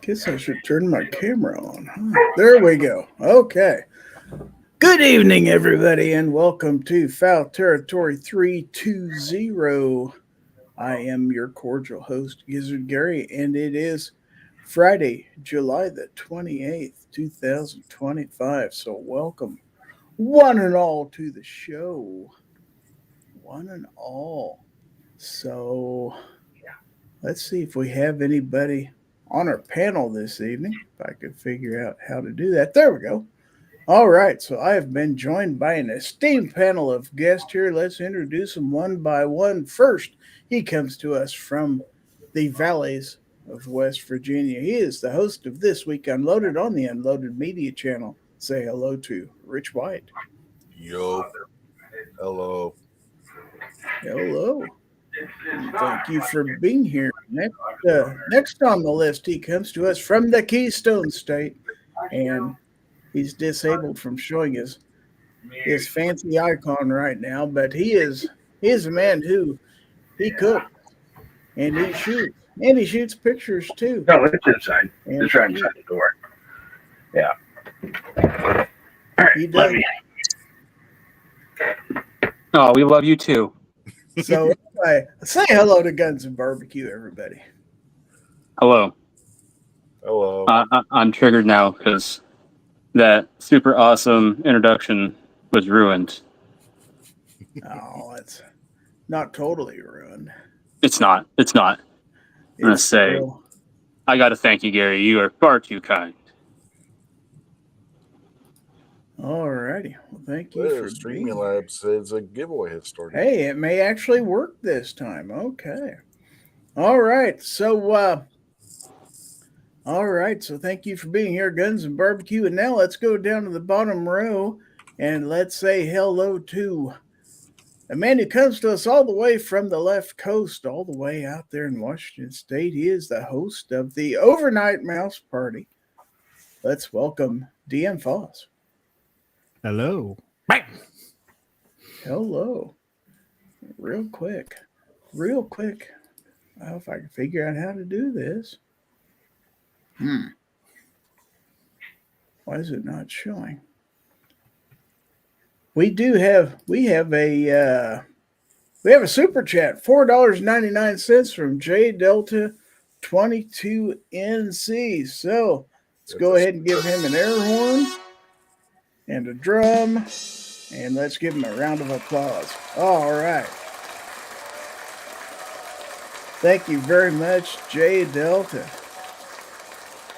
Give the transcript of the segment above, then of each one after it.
Guess I should turn my camera on. There we go. Okay. Good evening, everybody, and welcome to Fowl Territory 320. I am your cordial host, Gizzard Gary, and it is Friday, July the 28th, 2025. So welcome, one and all, to the show. One and all. So let's see if we have anybody on our panel this evening, if I could figure out how to do that. There we go. All right, so I have been joined by an esteemed panel of guests here. Let's introduce them one by one. First, he comes to us from the valleys of West Virginia. He is the host of This Week Unloaded on the Unloaded Media Channel. Say hello to Rich White. Yo. Hello. Hello. Thank you for being here. Next on the list, he comes to us from the Keystone State, and he's disabled from showing his fancy icon right now. But he is a man who he cooks and he shoots pictures too. No, it's inside. It's right inside the door. Yeah. All right. He does. Oh, we love you too. So say hello to Guns and Barbecue, everybody. Hello. Hello. I'm triggered now because that super awesome introduction was ruined. Oh, it's not totally ruined. It's not. I'm going to say, I got to thank you, Gary. You are far too kind. All righty. Well, thank you for Streaming being Lab says a giveaway has started. Hey, it may actually work this time. Okay. All right. So thank you for being here, Guns and Barbecue. And now let's go down to the bottom row and let's say hello to a man who comes to us all the way from the left coast, all the way out there in Washington State. He is the host of the Overnight Mouse Party. Let's welcome DM Foss. Hello. Hello. Real quick. I don't know if I can figure out how to do this. Why is it not showing? We have a super chat, $4.99 from J Delta 22NC. So let's go ahead and give him an air horn and a drum, and let's give him a round of applause. All right. Thank you very much, J Delta.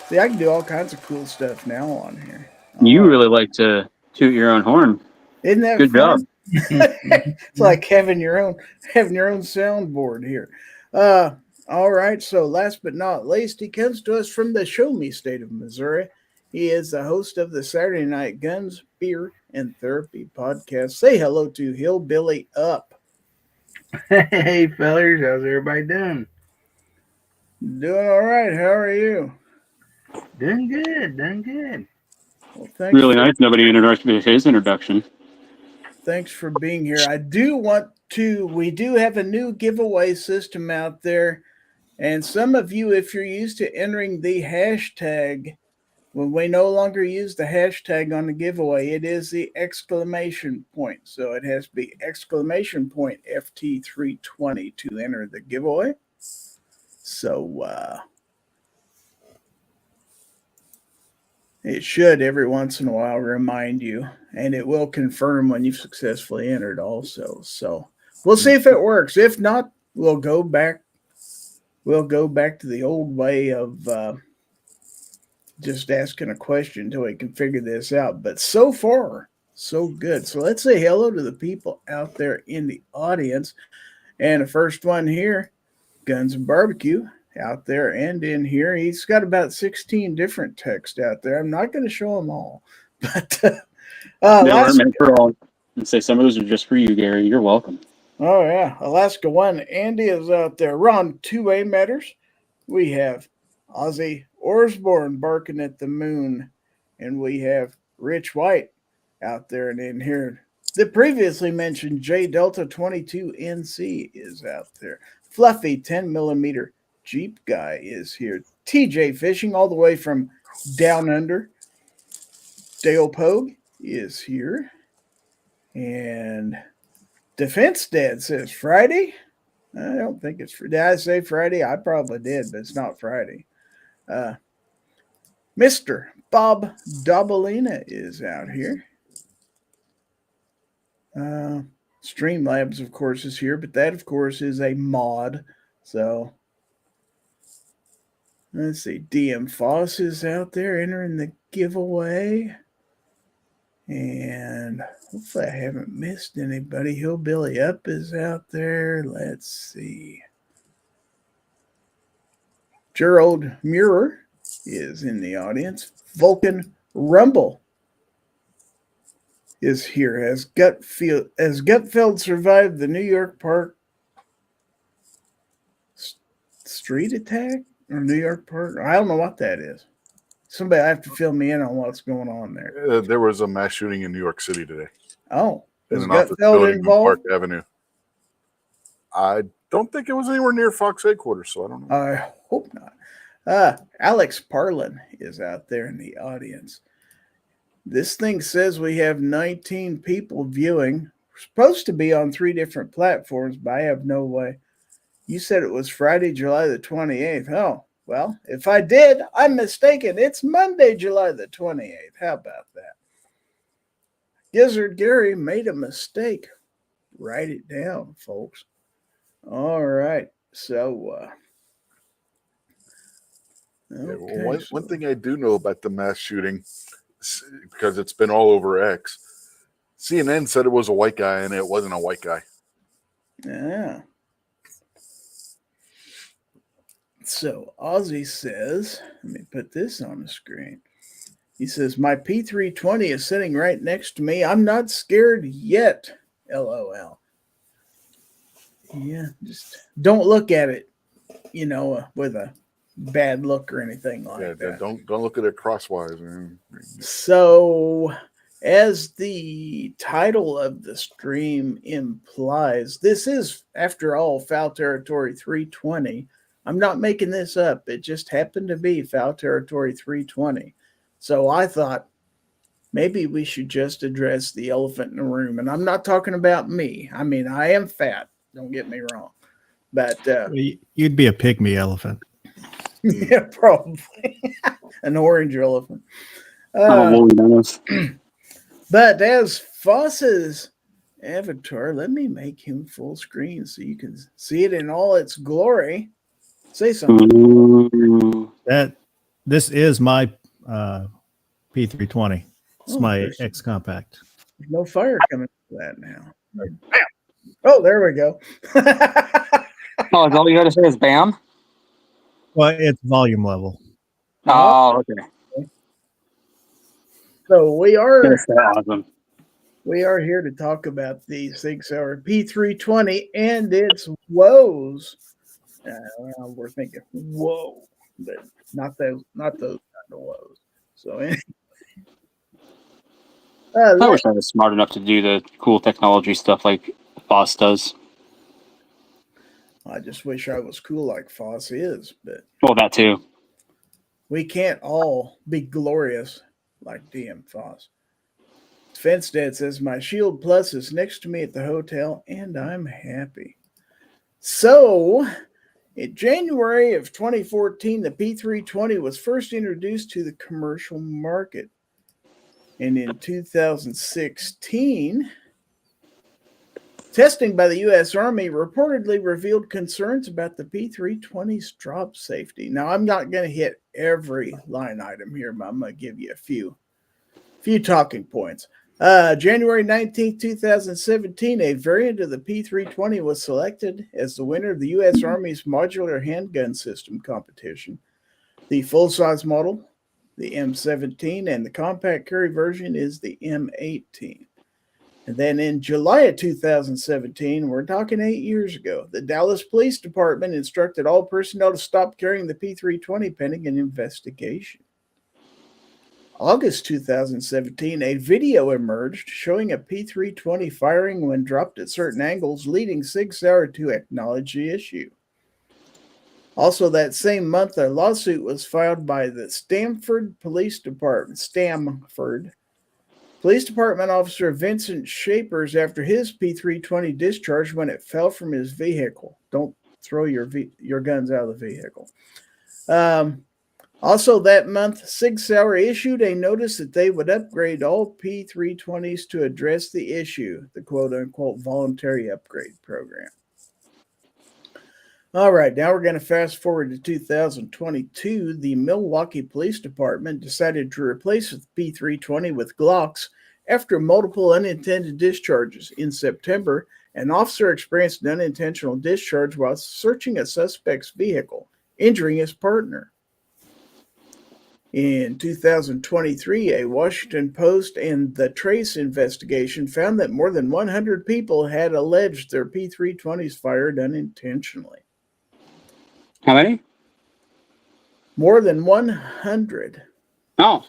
See, I can do all kinds of cool stuff now on here. You really like to toot your own horn. Isn't that good fun? job? It's like having your own soundboard here. All right. So last but not least, he comes to us from the Show Me state of Missouri. He is the host of the Saturday Night Guns, Beer, and Therapy podcast. Say hello to Hillbilly Up. Hey, fellers. How's everybody doing? Doing all right. How are you? Doing good. Well, thanks. Really nice. Nobody introduced me to his introduction. Thanks for being here. We do have a new giveaway system out there. And some of you, if you're used to entering the hashtag, when we no longer use the hashtag on the giveaway, it is the exclamation point. So it has to be exclamation point FT320 to enter the giveaway. So it should every once in a while remind you, and it will confirm when you've successfully entered also. So we'll see if it works. If not, we'll go back to the old way of just asking a question until we can figure this out. But so far, so good. So let's say hello to the people out there in the audience. And the first one here, Guns and Barbecue, out there and in here. He's got about 16 different texts out there. I'm not going to show them all. But They weren't meant for all. And say some of those are just for you, Gary. You're welcome. Oh, yeah. Alaska 1, Andy is out there. We're on 2A matters. We have Ozzy Osbourne barking at the moon. And we have Rich White out there and in here. The previously mentioned J Delta 22NC is out there. Fluffy 10 millimeter Jeep guy is here. TJ Fishing all the way from down under. Dale Pogue is here. And Defense Dad says Friday. I don't think it's Friday. Did I say Friday? I probably did, but it's not Friday. Mr. Bob Dobalina is out here. Streamlabs, of course, is here, but that, of course, is a mod. So, let's see. DM Foss is out there entering the giveaway. And hopefully I haven't missed anybody. Hillbilly Up is out there. Let's see. Gerald Muir is in the audience. Vulcan Rumble is here. As Gutfeld survived the New York Park street attack or New York Park. I don't know what that is. Somebody have to fill me in on what's going on there. There was a mass shooting in New York City today. Oh, In was an office Gutfeld building on Park involved? Avenue. I don't think it was anywhere near Fox headquarters, so I don't know. I hope not. Alex Parlin is out there in the audience. This thing says we have 19 people viewing. We're supposed to be on 3 different platforms, but I have no way. You said it was Friday, July the 28th. Oh, well, if I did, I'm mistaken. It's Monday, July the 28th. How about that? Gizzard Gary made a mistake. Write it down, folks. All right. So, Yeah, well, one thing I do know about the mass shooting, because it's been all over X, CNN said it was a white guy, and it wasn't a white guy. Yeah. So Ozzy says, let me put this on the screen. He says, my P320 is sitting right next to me. I'm not scared yet. LOL. Yeah, just don't look at it, with a bad look or anything like that. Don't look at it crosswise. Man. So, as the title of the stream implies, this is, after all, Fowl Territory 320. I'm not making this up. It just happened to be Fowl Territory 320. So I thought maybe we should just address the elephant in the room. And I'm not talking about me. I mean, I am fat. Don't get me wrong. But you'd be a pygmy elephant. yeah, probably. An orange elephant. I'm a woolly mammoth. But as Foss's avatar, let me make him full screen so you can see it in all its glory. Say something. Ooh. This is my P320. It's my there's X Compact. no fire coming to that now. Bam. Oh, there we go. Oh, is all you got to say is bam? Well, it's volume level. Oh, okay. So we are That's awesome. We are here to talk about the 6-hour P320 and its woes. We're thinking, whoa, but not those kind of woes. So, I wish I was smart enough to do the cool technology stuff like Foss does. I just wish I was cool like Foss is, but Well, that too. we can't all be glorious like DM Foss. Fence Dad says, my Shield Plus is next to me at the hotel, and I'm happy. So, in January of 2014, the P320 was first introduced to the commercial market. And in 2016, testing by the U.S. Army reportedly revealed concerns about the P320's drop safety. Now, I'm not going to hit every line item here, but I'm going to give you a few talking points. January 19th, 2017, a variant of the P320 was selected as the winner of the U.S. Army's modular handgun system competition. The full-size model, the M17, and the compact carry version is the M18. And then in July of 2017, we're talking 8 years ago, the Dallas Police Department instructed all personnel to stop carrying the P320 pending an investigation. August 2017, a video emerged showing a P320 firing when dropped at certain angles, leading Sig Sauer to acknowledge the issue. Also that same month, a lawsuit was filed by the Stamford Police Department officer Vincent Shapers after his P320 discharged when it fell from his vehicle. Don't throw your guns out of the vehicle. Also that month, Sig Sauer issued a notice that they would upgrade all P320s to address the issue, the quote-unquote voluntary upgrade program. All right, now we're going to fast forward to 2022. The Milwaukee Police Department decided to replace the P320 with Glocks after multiple unintended discharges. In September, an officer experienced an unintentional discharge while searching a suspect's vehicle, injuring his partner. In 2023, a Washington Post and the Trace investigation found that more than 100 people had alleged their P320s fired unintentionally. How many? More than 100. Oh.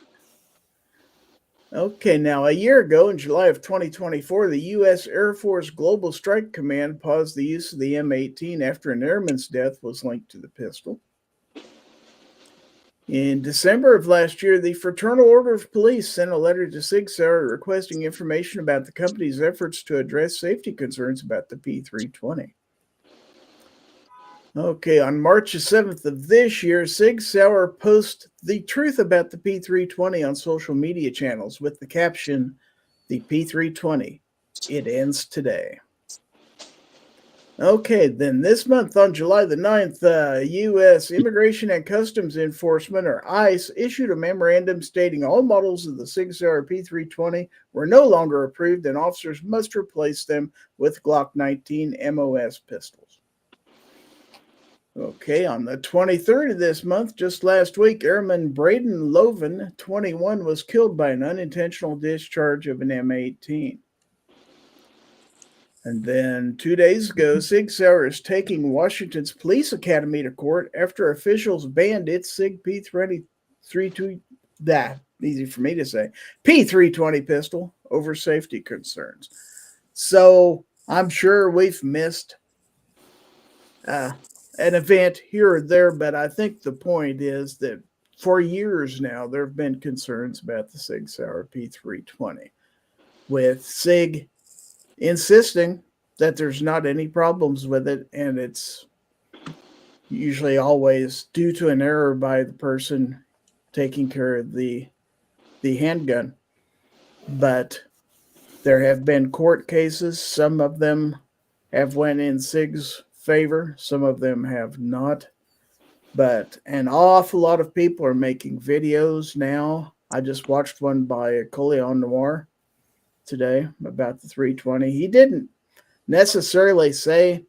Okay, now a year ago in July of 2024, the U.S. Air Force Global Strike Command paused the use of the M18 after an airman's death was linked to the pistol. In December of last year, the Fraternal Order of Police sent a letter to Sig Sauer requesting information about the company's efforts to address safety concerns about the P320. Okay, on March 7th of this year, Sig Sauer posts the truth about the P320 on social media channels with the caption, "The P320, it ends today." Okay, then this month on July the 9th, U.S. Immigration and Customs Enforcement, or ICE, issued a memorandum stating all models of the Sig Sauer P320 were no longer approved and officers must replace them with Glock 19 MOS pistols. Okay, on the 23rd of this month, just last week, Airman Braden Loven, 21, was killed by an unintentional discharge of an M18. And then 2 days ago, Sig Sauer is taking Washington's Police Academy to court after officials banned its Sig P320 pistol over safety concerns. So I'm sure we've missed an event here or there, but I think the point is that for years now, there have been concerns about the Sig Sauer P320, with Sig insisting that there's not any problems with it, and it's usually always due to an error by the person taking care of the handgun. But there have been court cases. Some of them have went in Sig's favor, some of them have not. But an awful lot of people are making videos now. I just watched one by Coleon Noir today about the 320. He didn't necessarily say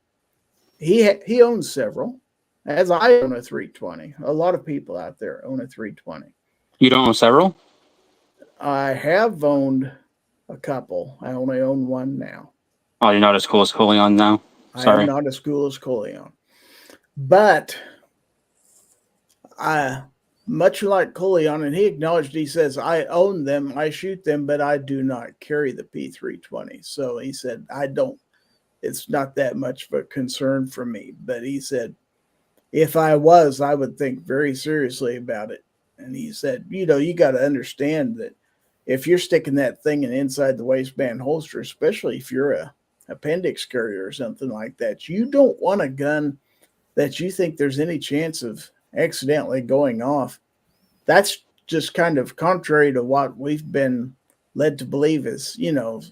he owns several, as I own a 320. A lot of people out there own a 320. You don't own several? I have owned a couple. I only own one now. Oh, you're not as cool as Coleon now? Sorry. I am not as cool as Coleon. But much like Coleon, and he acknowledged, he says, I own them, I shoot them, but I do not carry the P320. So he said, it's not that much of a concern for me. But he said, if I was, I would think very seriously about it. And he said, you got to understand that if you're sticking that thing inside the waistband holster, especially if you're a appendix carrier or something like that, you don't want a gun that you think there's any chance of accidentally going off. That's just kind of contrary to what we've been led to believe is,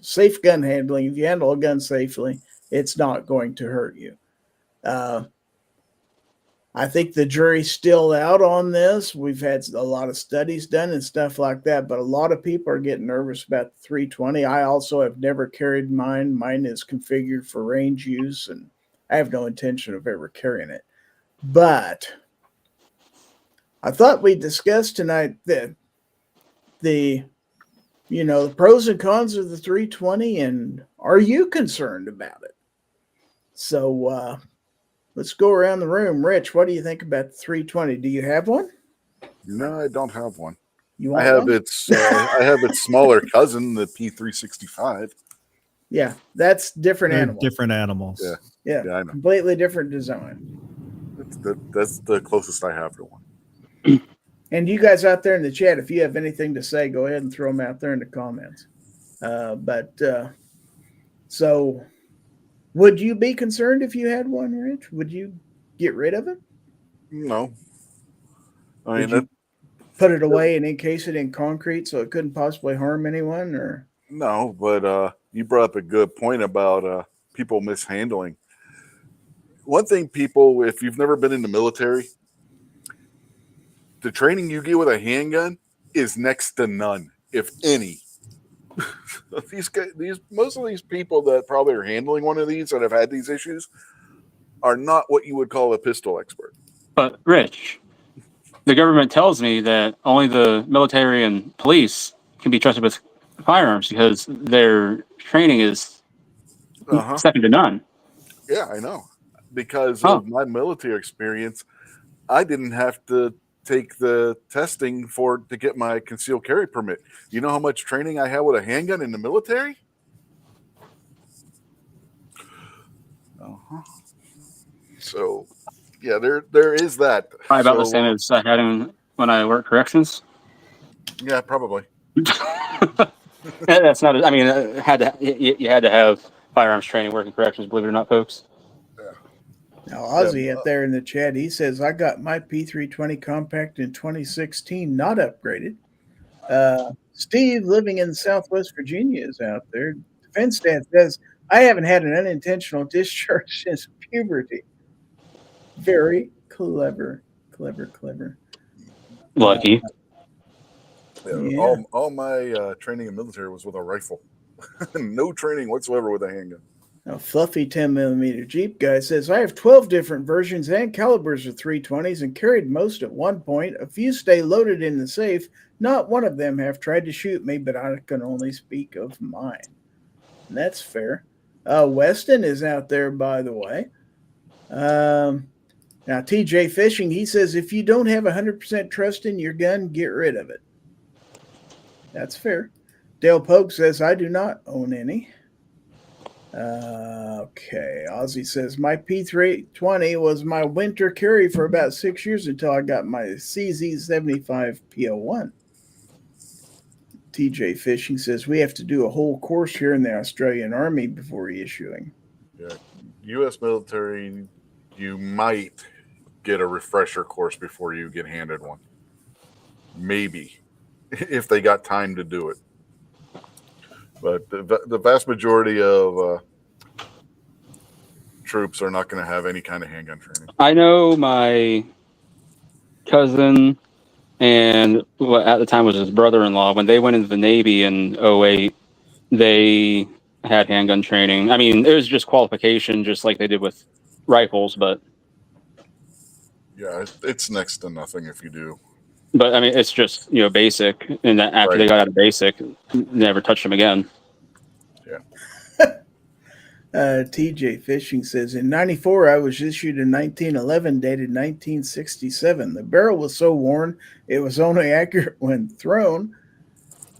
safe gun handling. If you handle a gun safely, it's not going to hurt you. I think the jury's still out on this. We've had a lot of studies done and stuff like that, but a lot of people are getting nervous about the 320. I also have never carried mine. Mine is configured for range use, and I have no intention of ever carrying it. But I thought we discussed tonight that the pros and cons of the 320, and are you concerned about it? So let's go around the room. Rich, what do you think about the 320? Do you have one? No, I don't have one. You want I have one? I have its smaller cousin, the P365. Yeah, that's different They're animals. different animals. Yeah, Yeah, I know. completely different design. That's the closest I have to one. And you guys out there in the chat, if you have anything to say, go ahead and throw them out there in the comments. So would you be concerned if you had one, Rich? Would you get rid of it? No. I Would mean, you put it away and encase it in concrete so it couldn't possibly harm anyone? Or no, but you brought up a good point about people mishandling. One thing, people, if you've never been in the military, the training you get with a handgun is next to none, if any. Most of these people that probably are handling one of these that have had these issues are not what you would call a pistol expert. But Rich, the government tells me that only the military and police can be trusted with firearms because their training is second to none. Yeah, I know. Because of my military experience, I didn't have to take the testing to get my concealed carry permit. You know how much training I had with a handgun in the military? So, yeah, there is that. Probably about the same as I had when I worked corrections. Yeah, probably. That's not. I mean, you had to have firearms training working corrections. Believe it or not, folks. now, Ozzy up there in the chat, he says, I got my P320 compact in 2016, not upgraded. Steve, living in Southwest Virginia, is out there. Defense Dad says, I haven't had an unintentional discharge since puberty. Very clever. Lucky. All my training in the military was with a rifle. No training whatsoever with a handgun. A fluffy 10mm Jeep guy says, I have 12 different versions and calibers of 320s and carried most at one point. A few stay loaded in the safe. Not one of them have tried to shoot me, but I can only speak of mine. And that's fair. Weston is out there, by the way. Now, TJ Fishing, he says, if you don't have 100% trust in your gun, get rid of it. That's fair. Dale Pogue says, I do not own any. Okay. Ozzy says, my P320 was my winter carry for about 6 years until I got my CZ75 PO1. TJ Fishing says, we have to do a whole course here in the Australian Army before issuing. Yeah. U.S. military, you might get a refresher course before you get handed one. Maybe. If they got time to do it. But the vast majority of troops are not going to have any kind of handgun training. I know my cousin and what at the time was his brother-in-law, when they went into the Navy in 2008, they had handgun training. I mean, it was just qualification, just like they did with rifles, but... Yeah, it's next to nothing if you do. But, I mean, it's just, basic. And that after they got out of basic, never touched them again. Yeah. TJ Fishing says, in 94, I was issued in 1911, dated 1967. The barrel was so worn, it was only accurate when thrown.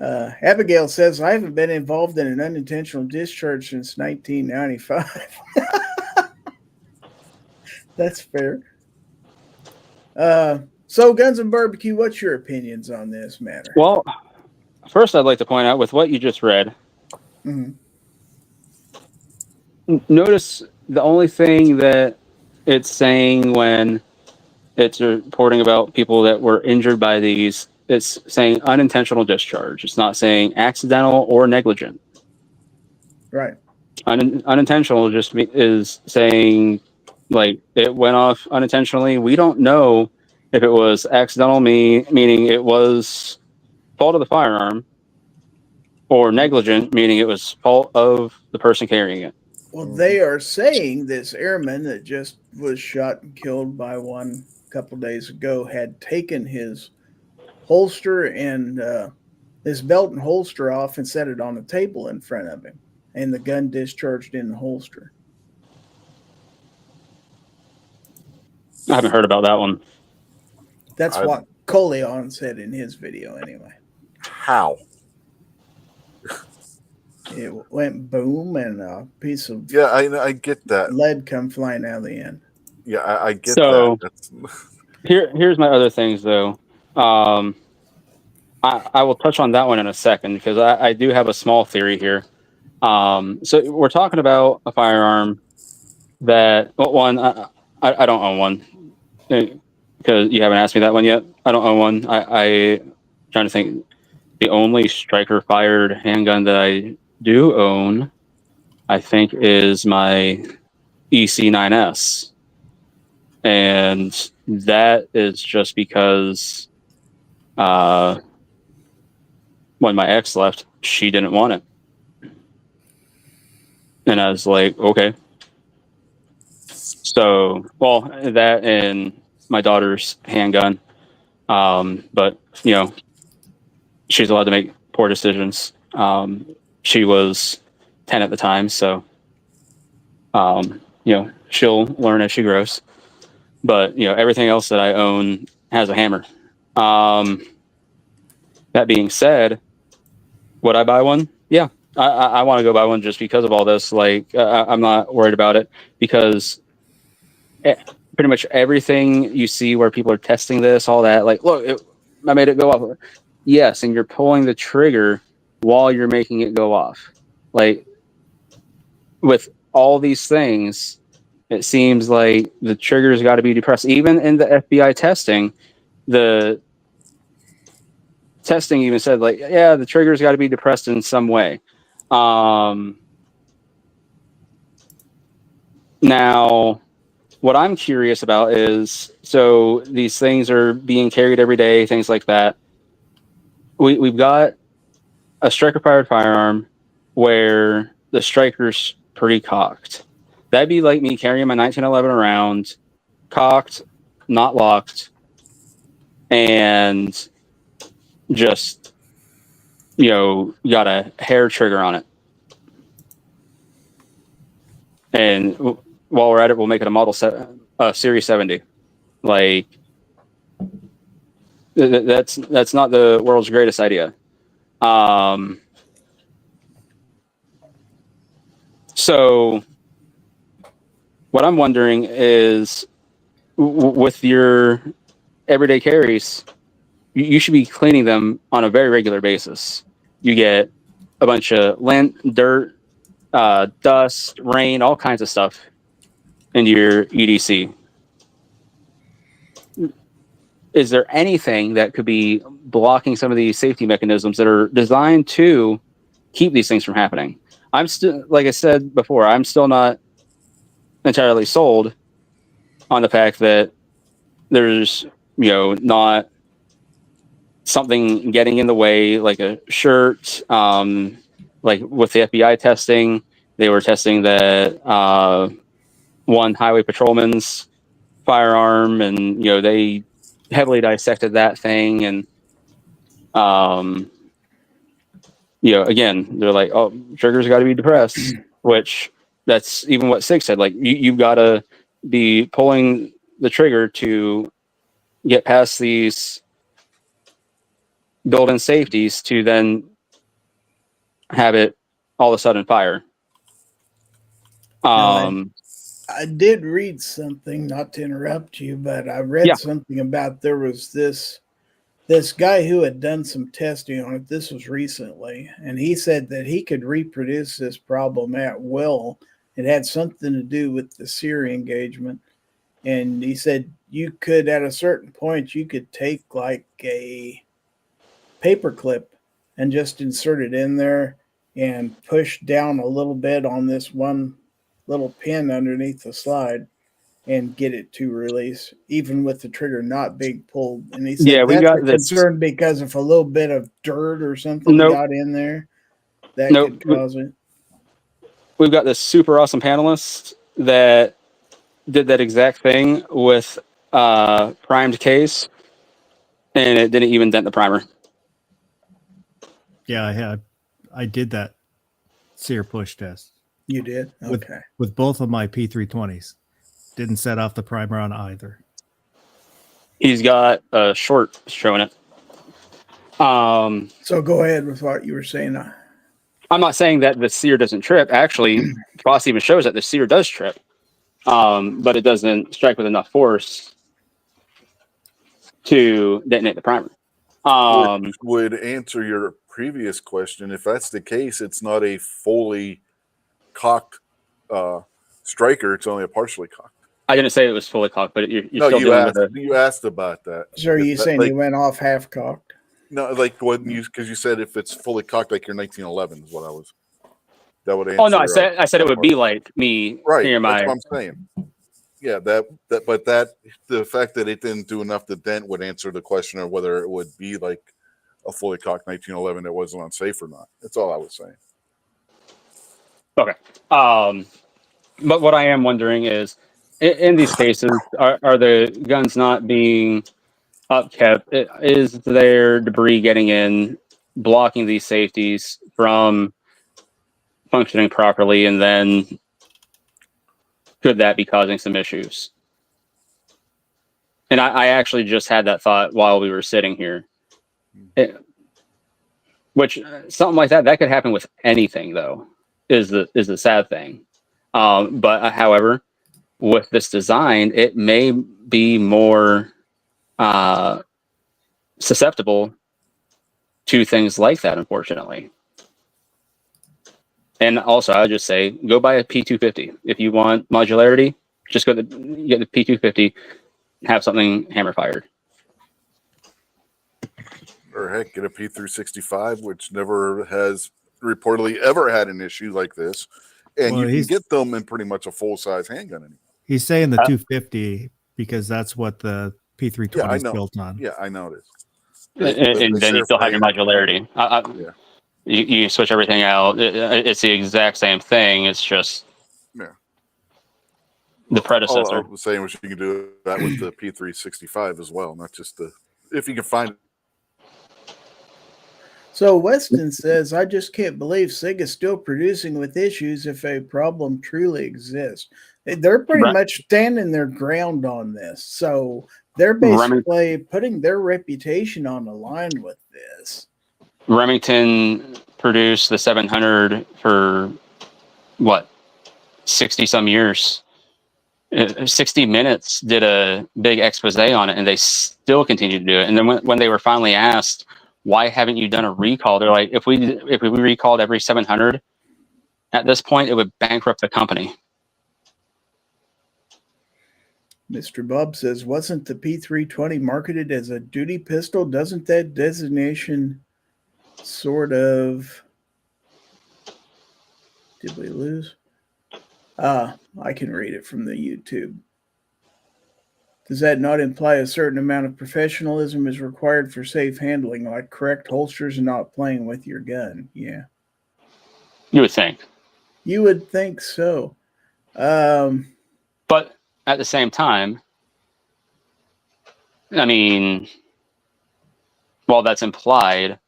Abigail says, I haven't been involved in an unintentional discharge since 1995. That's fair. So, Guns and Barbecue, what's your opinions on this matter? Well, first I'd like to point out with what you just read, notice the only thing that it's saying when it's reporting about people that were injured by these, it's saying unintentional discharge. It's not saying accidental or negligent. Right. Unintentional just is saying Like, it went off unintentionally. We don't know if it was accidental, meaning it was fault of the firearm, or negligent, meaning it was fault of the person carrying it. Well, they are saying this airman that just was shot and killed by one a couple days ago had taken his holster and his belt and holster off and set it on a table in front of him, and the gun discharged in the holster. I haven't heard about that one. That's what Coleon said in his video, anyway. How? It went boom, and a piece of Yeah, I get that. lead come flying out of the end. Yeah, I get So, that. here's my other things, though. I will touch on that one in a second, because I do have a small theory here. So we're talking about a firearm that, well, one, I don't own one, because you haven't asked me that one yet. I don't own one. I'm trying to think. The only striker fired handgun that I do own, I think, is my EC9S. And that is just because when my ex left, she didn't want it. And I was like, okay. So, well, that and my daughter's handgun. But, you know, she's allowed to make poor decisions. She was 10 at the time, so, you know, she'll learn as she grows. But, you know, everything else that I own has a hammer. That being said, would I buy one? Yeah, I want to go buy one just because of all this. Like, I'm not worried about it, because pretty much everything you see where people are testing this, all that, like, look, I made it go off. Yes, and you're pulling the trigger while you're making it go off. Like, with all these things, it seems like the trigger's got to be depressed. Even in the FBI testing, the testing even said, like, yeah, the trigger's got to be depressed in some way. Now, what I'm curious about is, so these things are being carried every day, things like that. We've got a striker-fired firearm where the striker's pretty cocked. That'd be like me carrying my 1911 around, cocked, not locked, and just, you know, got a hair trigger on it. And while we're at it, we'll make it a Series 70. Like, that's not the world's greatest idea. So what I'm wondering is, with your everyday carries, you should be cleaning them on a very regular basis. You get a bunch of lint, dirt, dust, rain, all kinds of stuff into your EDC. Is there anything that could be blocking some of these safety mechanisms that are designed to keep these things from happening? I'm still, like I said before, I'm still not entirely sold on the fact that there's, you know, not something getting in the way, like a shirt. Like with the FBI testing, they were testing that one highway patrolman's firearm, and, you know, they heavily dissected that thing, and you know, again, they're like, oh, trigger's got to be depressed, which that's even what Sig said. Like, you've got to be pulling the trigger to get past these built-in safeties to then have it all of a sudden fire. I did read something, not to interrupt you, but I read something about there was this guy who had done some testing on it. This was recently, and he said that he could reproduce this problem at will. It had something to do with the sear engagement. And he said you could, at a certain point, you could take like a paper clip and just insert it in there and push down a little bit on this one little pin underneath the slide, and get it to release, even with the trigger not being pulled. And he said Yeah, we that's got a this. concern because if a little bit of dirt or something Nope. got in there, that Nope. could cause it. We've got this super awesome panelist that did that exact thing with primed case, and it didn't even dent the primer. Yeah, I did that sear push test You did? Okay. with both of my P320s. Didn't set off the primer on either. He's got a short showing it. So go ahead with what you were saying. I'm not saying that the sear doesn't trip. Actually, Frost even shows that the sear does trip, but it doesn't strike with enough force to detonate the primer. Which would answer your previous question. If that's the case, it's not a fully cocked striker. It's only a partially cocked. I didn't say it was fully cocked, but you're No, still dealing with you asked about that. So are you saying like, you went off half cocked? No, like when you, because you said if it's fully cocked, like your 1911 is what I was. That would answer. Oh no, I said it would be like me. Right. Hearing That's my. what I'm saying. Yeah, but the fact that it didn't do enough to dent would answer the question of whether it would be like a fully cocked 1911 that wasn't unsafe or not. That's all I was saying. Okay. But what I am wondering is, in these cases, are the guns not being upkept? Is there debris getting in, blocking these safeties from functioning properly, and then could that be causing some issues? And I actually just had that thought while we were sitting here. Which something like that could happen with anything, though, is the sad thing. But however, with this design, it may be more susceptible to things like that, unfortunately. And also, I would just say, go buy a P250. If you want modularity, just get the P250, have something hammer fired. Or heck, get a P365, which never has reportedly ever had an issue like this. And you can get them in pretty much a full-size handgun anymore. He's saying the 250 because that's what the P320 is built on. Yeah, I know it is. And then you still have your modularity. Yeah. You switch everything out. It's the exact same thing. It's just the predecessor. All I was saying was you can do that with the P365 as well, not just if you can find it. So Weston says, I just can't believe SIG is still producing with issues if a problem truly exists. They're pretty much standing their ground on this. So they're basically putting their reputation on the line with this. Remington produced the 700 for what, 60 some years. 60 Minutes did a big expose on it, and they still continue to do it. And then when they were finally asked, why haven't you done a recall? They're like, if we recalled every 700 at this point, it would bankrupt the company. Mr. Bob says, wasn't the P320 marketed as a duty pistol? Doesn't that designation sort of... Did we lose? I can read it from the YouTube. Does that not imply a certain amount of professionalism is required for safe handling, like correct holsters and not playing with your gun? Yeah. You would think. You would think so. But at the same time, I mean, well, that's implied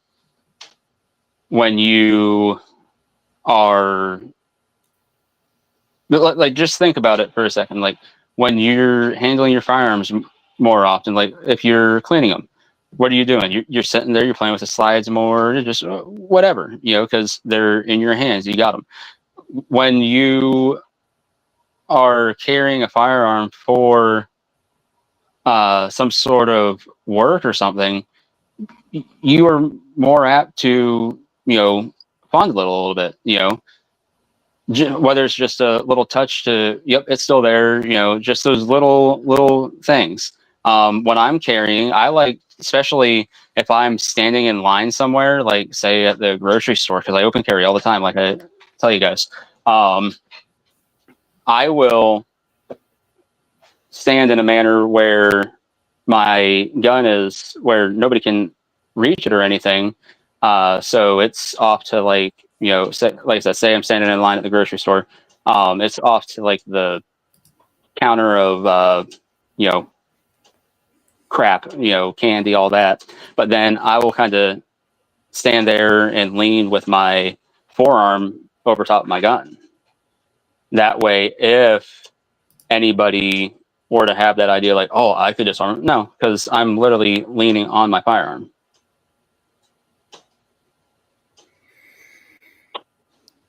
when you are... Like, just think about it for a second. Like, when you're handling your firearms more often, like if you're cleaning them, what are you doing? You're sitting there, you're playing with the slides more, just whatever, because they're in your hands. You got them. When you are carrying a firearm for some sort of work or something, you are more apt to, fondle it a little bit, whether it's just a little touch to, yep, it's still there, just those little things. When I'm carrying, I like, especially if I'm standing in line somewhere, like say at the grocery store, because I open carry all the time, like I tell you guys, I will stand in a manner where my gun is where nobody can reach it or anything. So it's off to like, like I said, say I'm standing in line at the grocery store. It's off to like the counter of, crap, candy, all that. But then I will kind of stand there and lean with my forearm over top of my gun. That way, if anybody were to have that idea, like, oh, I could disarm, no, because I'm literally leaning on my firearm.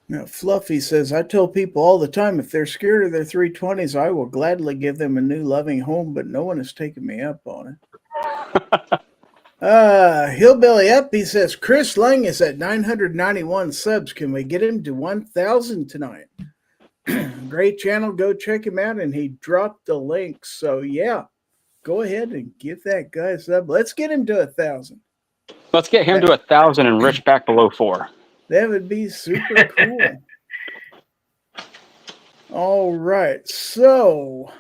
Now, Fluffy says, I tell people all the time, if they're scared of their 320s, I will gladly give them a new loving home, but no one has taken me up on it. Hillbilly Up, he says, Chris Lang is at 991 subs. Can we get him to 1,000 tonight? Great channel. Go check him out. And he dropped the link. So, yeah, go ahead and give that guy a sub. Let's get him to 1,000. Let's get him to 1,000 and Rich back below 4. That would be super cool. All right. So,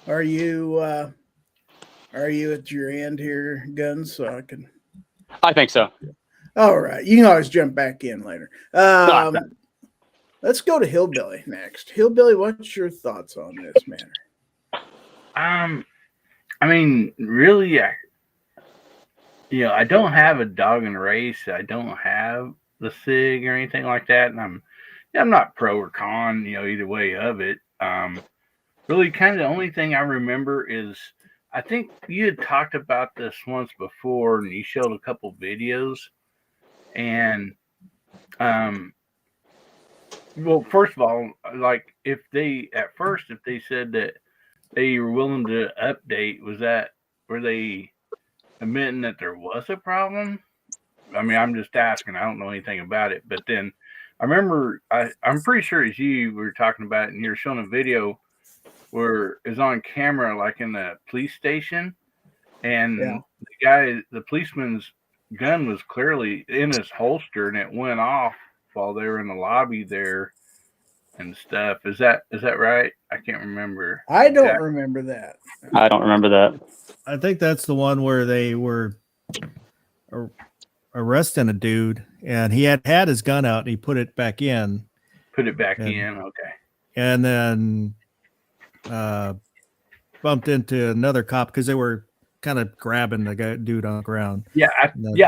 are you at your end here, Guns? So I can. I think so. All right. You can always jump back in later. Let's go to Hillbilly next. Hillbilly, what's your thoughts on this matter? I mean, really, I don't have a dog in the race. I don't have the SIG or anything like that, and I'm not pro or con, either way of it. Really, kind of the only thing I remember is I think you had talked about this once before, and you showed a couple videos, and well, first of all, like if they said that they were willing to update, were they admitting that there was a problem? I mean, I'm just asking. I don't know anything about it. But then I remember, I'm pretty sure as you were talking about it, and you're showing a video where it's on camera, like in the police station, and the policeman's gun was clearly in his holster, and it went off while they were in the lobby there and stuff. Is that right? I can't remember. I don't remember that. I don't remember that. I think that's the one where they were arresting a dude, and he had his gun out, and he put it back in. Okay. And then bumped into another cop because they were kind of grabbing the dude on the ground. Yeah, I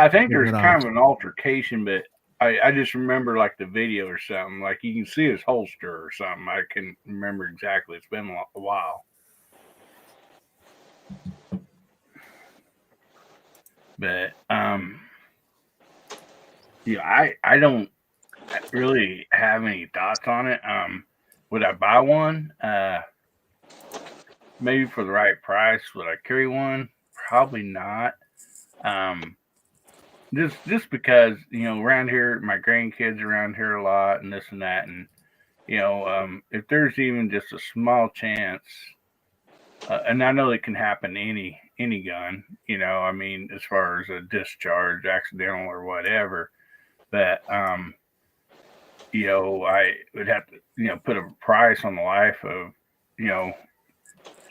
think there's kind of an altercation, but I just remember like the video or something. Like you can see his holster or something. I can remember exactly. It's been a while. But I don't really have any thoughts on it. Would I buy one? Maybe for the right price. Would I carry one? Probably not. Just because, around here, my grandkids are around here a lot and this and that. And, if there's even just a small chance, and I know it can happen to any gun, I mean, as far as a discharge, accidental or whatever, but, I would have to, put a price on the life of,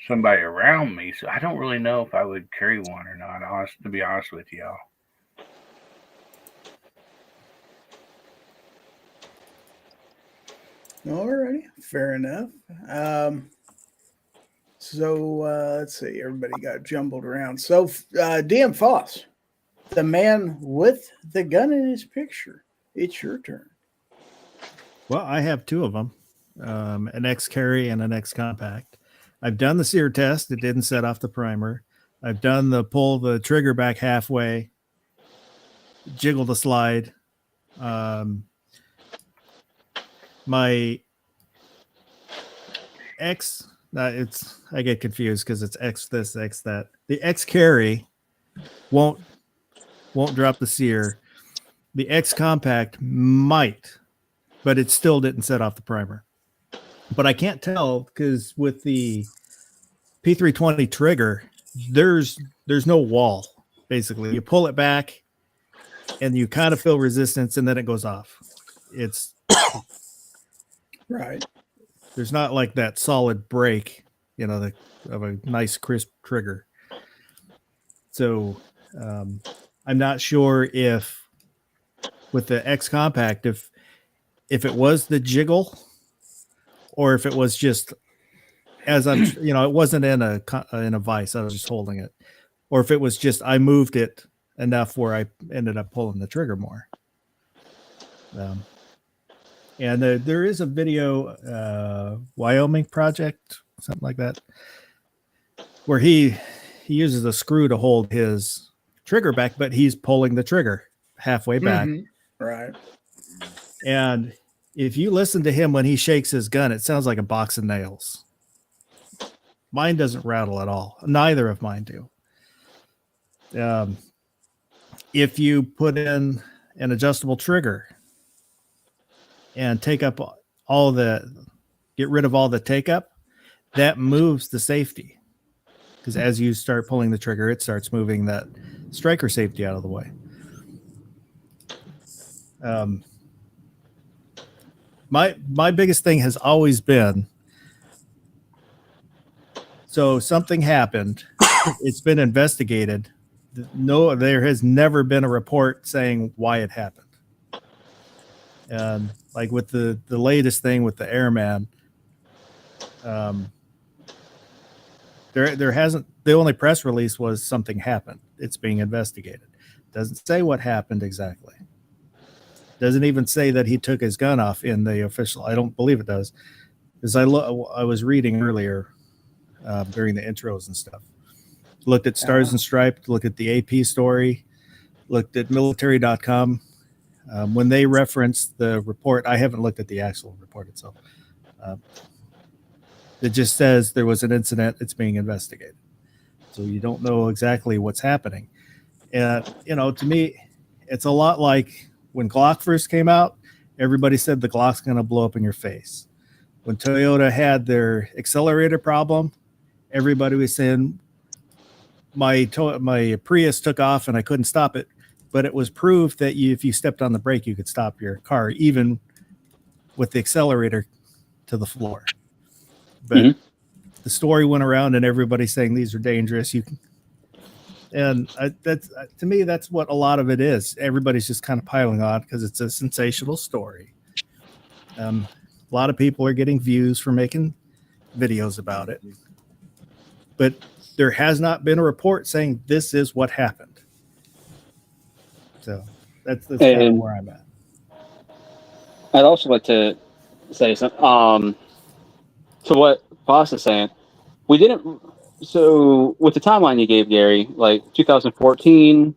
somebody around me. So I don't really know if I would carry one or not, to be honest with y'all. Alrighty, fair enough. So let's see, everybody got jumbled around. So DM Foss, the man with the gun in his picture, it's your turn. Well, I have two of them, an X carry and an X compact. I've done the sear test. It didn't set off the primer. I've done the pull the trigger back halfway, jiggle the slide. My X, I get confused because it's X this, X that. The X carry won't drop the sear. The X compact might, but it still didn't set off the primer. But I can't tell because with the P320 trigger, there's no wall. Basically, you pull it back, and you kind of feel resistance, and then it goes off. It's right. There's not like that solid break. of a nice crisp trigger. So I'm not sure if with the X Compact, if it was the jiggle or if it was just as I'm, it wasn't in a vise. I was just holding it, or if it was just I moved it enough where I ended up pulling the trigger more. And there is a video, Wyoming Project, something like that, where he uses a screw to hold his trigger back, but he's pulling the trigger halfway back. Mm-hmm. Right. And if you listen to him when he shakes his gun, it sounds like a box of nails. Mine doesn't rattle at all. Neither of mine do. If you put in an adjustable trigger and take up get rid of all the take up, that moves the safety. Because as you start pulling the trigger, it starts moving that striker safety out of the way. My biggest thing has always been, so something happened, it's been investigated. No, there has never been a report saying why it happened. And like with the latest thing with the airman, there hasn't, the only press release was something happened. It's being investigated. Doesn't say what happened exactly. Doesn't even say that he took his gun off in the official. I don't believe it does. Because I was reading earlier during the intros and stuff. Looked at Stars and Stripes, looked at the AP story, looked at military.com. When they referenced the report, I haven't looked at the actual report itself. It just says there was an incident. It's being investigated. So you don't know exactly what's happening. And, to me, it's a lot like when Glock first came out, everybody said the Glock's going to blow up in your face. When Toyota had their accelerator problem, everybody was saying, my Prius took off and I couldn't stop it. But it was proved that if you stepped on the brake, you could stop your car, even with the accelerator to the floor. But the story went around and everybody's saying these are dangerous. That's to me, that's what a lot of it is. Everybody's just kind of piling on because it's a sensational story. A lot of people are getting views for making videos about it. But there has not been a report saying this is what happened. So that's kind of where I'm at. I'd also like to say something. So what Foss is saying, we didn't. So with the timeline you gave, Gary, like 2014,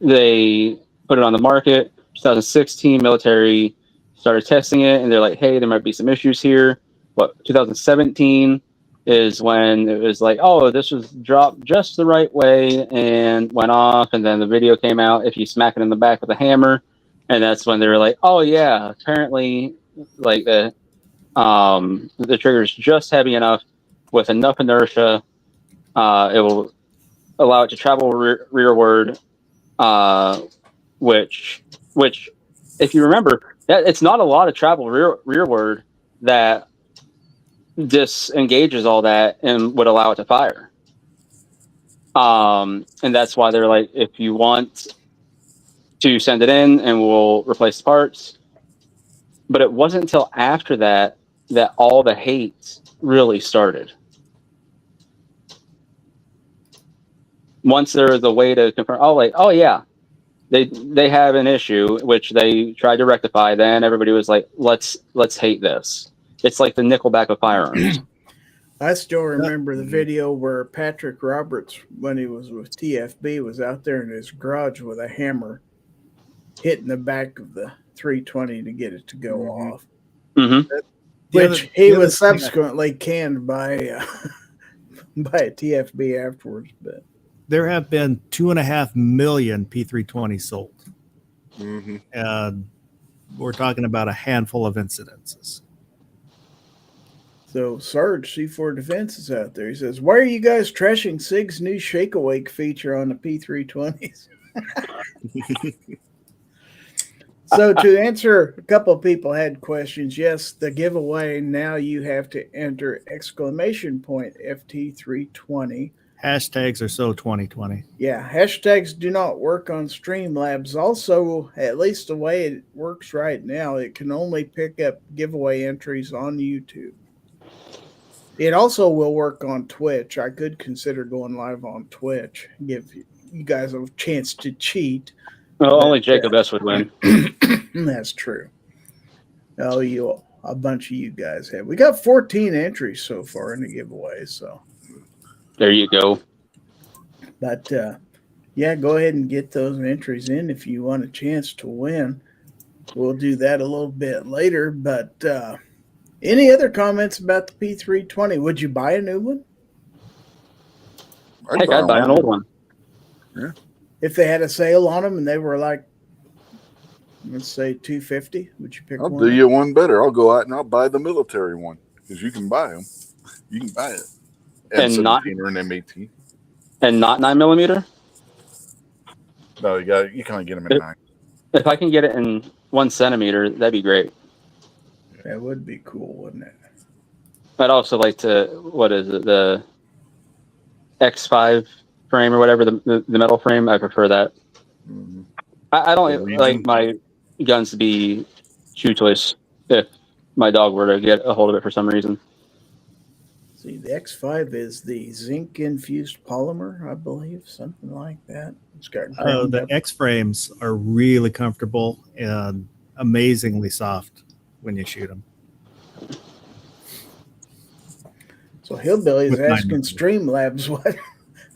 they put it on the market. 2016, military started testing it, and they're like, "Hey, there might be some issues here." But 2017 is when it was like, "Oh, this was dropped just the right way," and went off. And then the video came out. If you smack it in the back with a hammer, and that's when they were like, "Oh yeah, apparently, like the trigger is just heavy enough with enough inertia, it will allow it to travel rearward." Which, if you remember, that it's not a lot of travel rearward that disengages all that and would allow it to fire. And that's why they're like, if you want to send it in and we'll replace the parts. But it wasn't until after that all the hate really started. Once there was a way to confirm, oh yeah, they have an issue, which they tried to rectify. Then everybody was like, let's hate this. It's like the Nickelback of firearms. I still remember the video where Patrick Roberts, when he was with TFB, was out there in his garage with a hammer hitting the back of the 320 to get it to go off. Mm-hmm. Which he was subsequently canned by a TFB afterwards. But there have been 2.5 million P320 sold. Mm-hmm. And we're talking about a handful of incidences. So Sarge C4 Defense is out there. He says, "Why are you guys trashing SIG's new Shake Awake feature on the P320s?" So to answer, a couple of people had questions. Yes, the giveaway, now you have to enter exclamation point FT320. Hashtags are so 2020. Yeah, hashtags do not work on Streamlabs. Also, at least the way it works right now, it can only pick up giveaway entries on YouTube. It also will work on Twitch. I could consider going live on Twitch, give you guys a chance to cheat. Well, only Jacob S would win. That's true. Oh, a bunch of you guys have. We got 14 entries so far in the giveaway, so. There you go. But yeah, go ahead and get those entries in if you want a chance to win. We'll do that a little bit later. But any other comments about the P320? Would you buy a new one? Heck, I'd buy an old one. Yeah. If they had a sale on them and they were like, let's say $250, would you pick I'll one? do you one better. I'll go out and I'll buy the military one because you can buy them. You can buy it. And not or an M18. And not 9mm. No, you can only get them in 9. If I can get it in 1 centimeter, that'd be great. That would be cool, wouldn't it? I'd also like to, what is it, the X5 frame or whatever, the metal frame. I prefer that. Mm-hmm. I don't like my guns to be chew toys if my dog were to get a hold of it for some reason. See, the X5 is the zinc infused polymer, I believe, something like that. It's got The X frames are really comfortable and amazingly soft when you shoot them. So Hillbilly's With asking 9mm. Streamlabs what.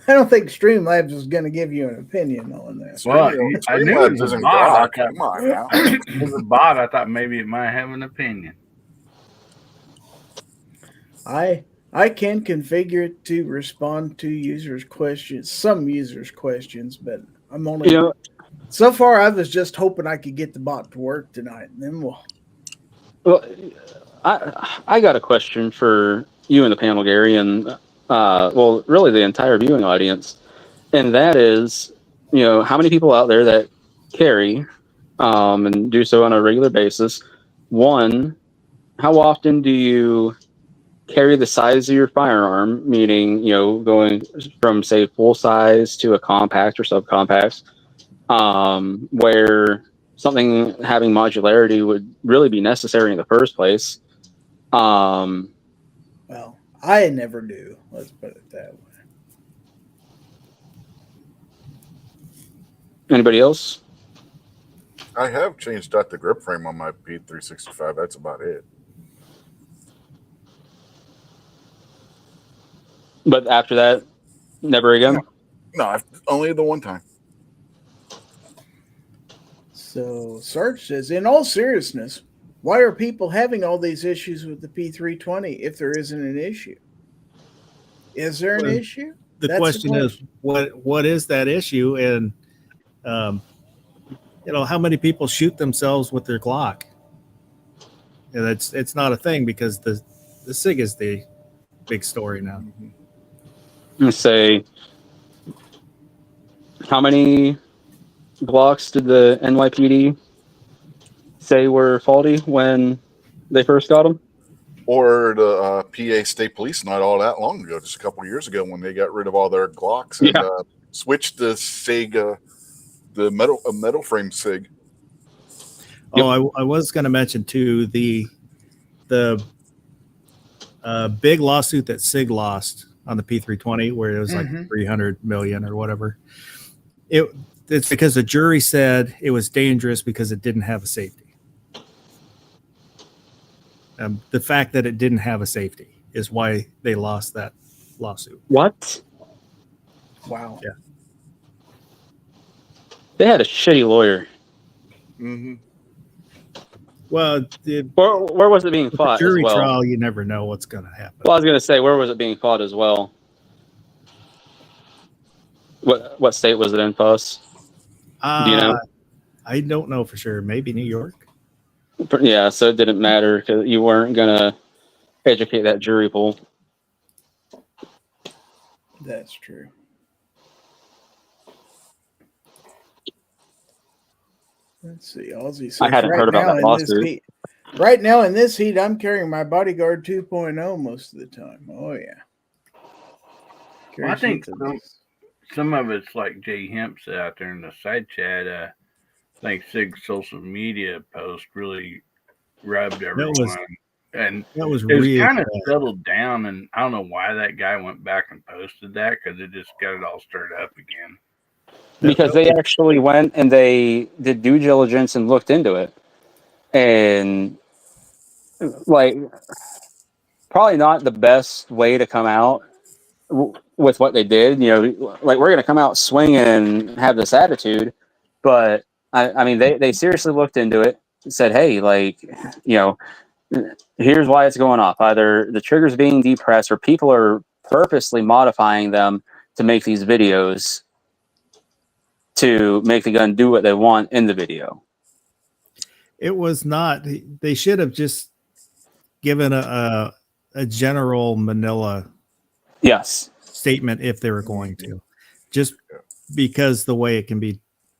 I don't think Streamlabs is going to give you an opinion on that. Well, I knew it was a bot. Come on now. It was a bot. I thought maybe it might have an opinion. I can configure it to respond to users' questions, some users' questions, but I'm only. So far, I was just hoping I could get the bot to work tonight, and then we'll. Well, I got a question for you and the panel, Gary, and well, really the entire viewing audience, and that is, how many people out there that carry and do so on a regular basis? One, how often do you carry the size of your firearm, meaning, going from, say, full size to a compact or subcompact, where something having modularity would really be necessary in the first place. Well, I never do. Let's put it that way. Anybody else? I have changed out the grip frame on my P365. That's about it. But after that, never again? No, only the one time. So Sarge says, in all seriousness, why are people having all these issues with the P320 if there isn't an issue? Is there an issue? The question is, what is that issue? And, how many people shoot themselves with their Glock? And it's not a thing because the SIG is the big story now. Let's say, how many Glocks did the NYPD say were faulty when they first got them? Or the PA State Police not all that long ago, just a couple of years ago, when they got rid of all their Glocks and switched the SIG, the metal frame SIG. Oh, I was going to mention too the big lawsuit that SIG lost on the P320, where it was like 300 million or whatever. It's because the jury said it was dangerous because it didn't have a safety. The fact that it didn't have a safety is why they lost that lawsuit. What? Wow. Yeah. They had a shitty lawyer. Mm-hmm. Well, where was it being fought? Jury as well? trial, you never know what's going to happen. Well, I was going to say, where was it being fought as well? What state was it in, Fuss? Do you know? I don't know for sure. Maybe New York. Yeah, so it didn't matter because you weren't going to educate that jury pool. That's true. Let's see. Ozzy says I hadn't heard about that lawsuit. Right now in this heat, I'm carrying my Bodyguard 2.0 most of the time. Oh yeah. Well, I think some of it's like Jay Hemp said out there in the side chat. I think Sig's social media post really rubbed everyone. And That was it was real kind of bad. settled down, and I don't know why that guy went back and posted that, because it just got it all stirred up again. Because they actually went and they did due diligence and looked into it. And like, probably not the best way to come out with what they did. You know, like, we're going to come out swinging and have this attitude. But I mean, they seriously looked into it and said, hey, like, you know, here's why it's going off. Either the trigger's being depressed or people are purposely modifying them to make these videos to make the gun do what they want in the video. It was not. They should have just given a general Manila Yes. statement if they were going to, just because the way it can be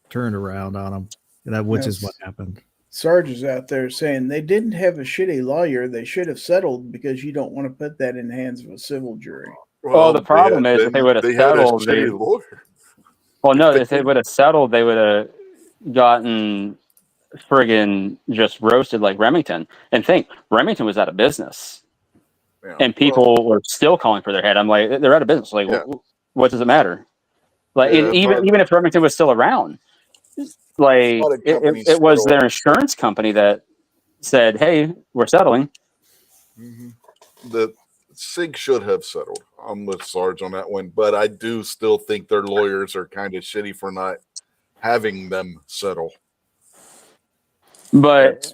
turned around on them, which is what happened. Sarge is out there saying they didn't have a shitty lawyer. They should have settled, because you don't want to put that in the hands of a civil jury. Well, the problem is if they would have settled, well, no, if they would have settled, they would have gotten friggin' just roasted like Remington. And think, Remington was out of business. Yeah. And people were still calling for their head. I'm like, they're out of business. Like, what does it matter? Like, even if Remington was still around, like, it was their insurance company that said, hey, we're settling. The SIG should have settled. I'm with Sarge on that one, but I do still think their lawyers are kind of shitty for not having them settle. But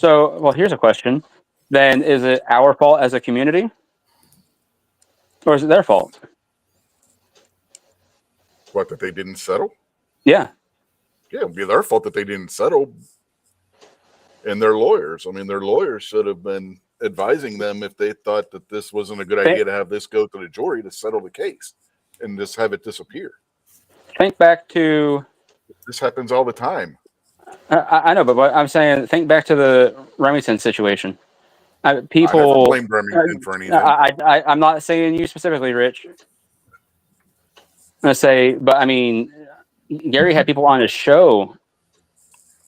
well, here's a question. Then is it our fault as a community? Or is it their fault? What, that they didn't settle? Yeah. Yeah, it'd be their fault that they didn't settle. And their lawyers. I mean, their lawyers should have been advising them if they thought that this wasn't a good idea to have this go to the jury to settle the case and just have it disappear. Think back to... This happens all the time. I know, but what I'm saying, think back to the Remington situation. People... I never blamed Remington for anything. I'm not saying you specifically, Rich. I'm going to say, but I mean, Gary had people on his show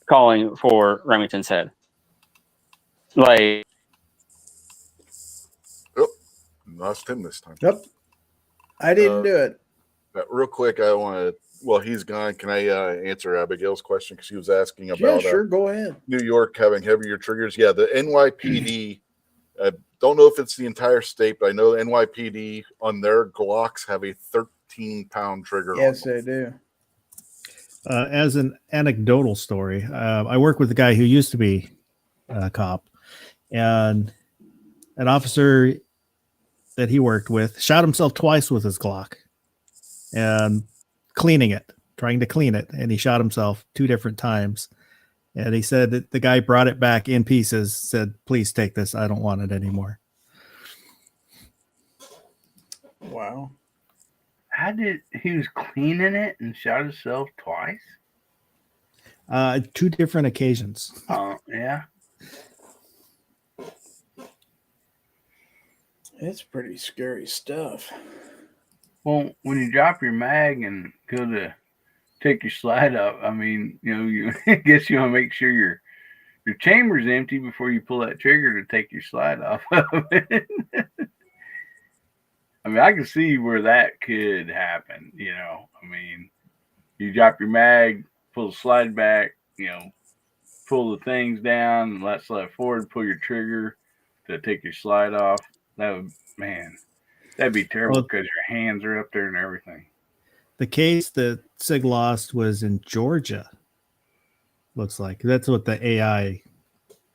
calling for Remington's head. Like... Lost him this time. Yep. I didn't do it. Real quick, I want to... Well, he's gone. Can I answer Abigail's question? Because she was asking about go ahead. New York having heavier triggers. Yeah, the NYPD, I don't know if it's the entire state, but I know NYPD on their Glocks have a 13-pound trigger. Yes, they do. As an anecdotal story, I work with a guy who used to be a cop, and an officer that he worked with shot himself twice with his Glock and trying to clean it. And he shot himself 2 different times. And he said that the guy brought it back in pieces, said, please take this. I don't want it anymore. Wow. He was cleaning it and shot himself twice? 2 different occasions. Oh, yeah. It's pretty scary stuff. Well, when you drop your mag and go to take your slide up, I mean, you I guess you want to make sure your chamber's empty before you pull that trigger to take your slide off of it. I mean, I can see where that could happen, I mean, you drop your mag, pull the slide back, pull the things down, let slide forward, pull your trigger to take your slide off. That'd be terrible because your hands are up there and everything. The case that Sig lost was in Georgia. Looks like that's what the AI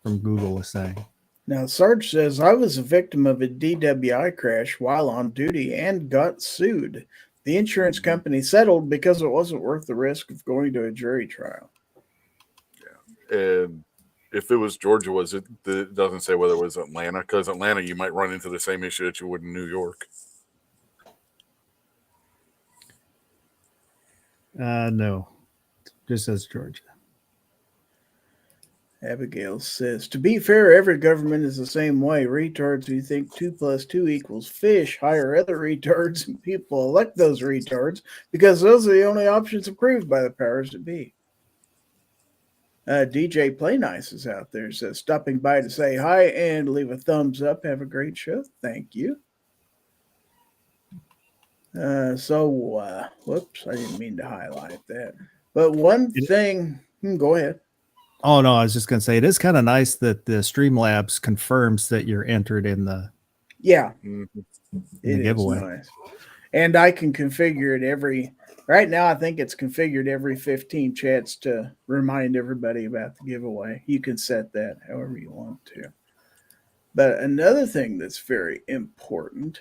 from Google was saying. Now, Sarge says, I was a victim of a DWI crash while on duty and got sued. The insurance company settled because it wasn't worth the risk of going to a jury trial. Yeah. And if it was Georgia, it doesn't say whether it was Atlanta, because Atlanta, you might run into the same issue that you would in New York. No, just says Georgia. Abigail says, to be fair, every government is the same way. Retards who think 2 + 2 = fish hire other retards, and people elect those retards because those are the only options approved by the powers that be. DJ Play Nice is out there, says, stopping by to say hi and leave a thumbs up. Have a great show. Thank you. Whoops, I didn't mean to highlight that. But one thing, go ahead. Oh, no, I was just going to say, it is kind of nice that the Streamlabs confirms that you're entered in the giveaway. Nice. And I can configure it right now, I think it's configured every 15 chats to remind everybody about the giveaway. You can set that however you want to. But another thing that's very important,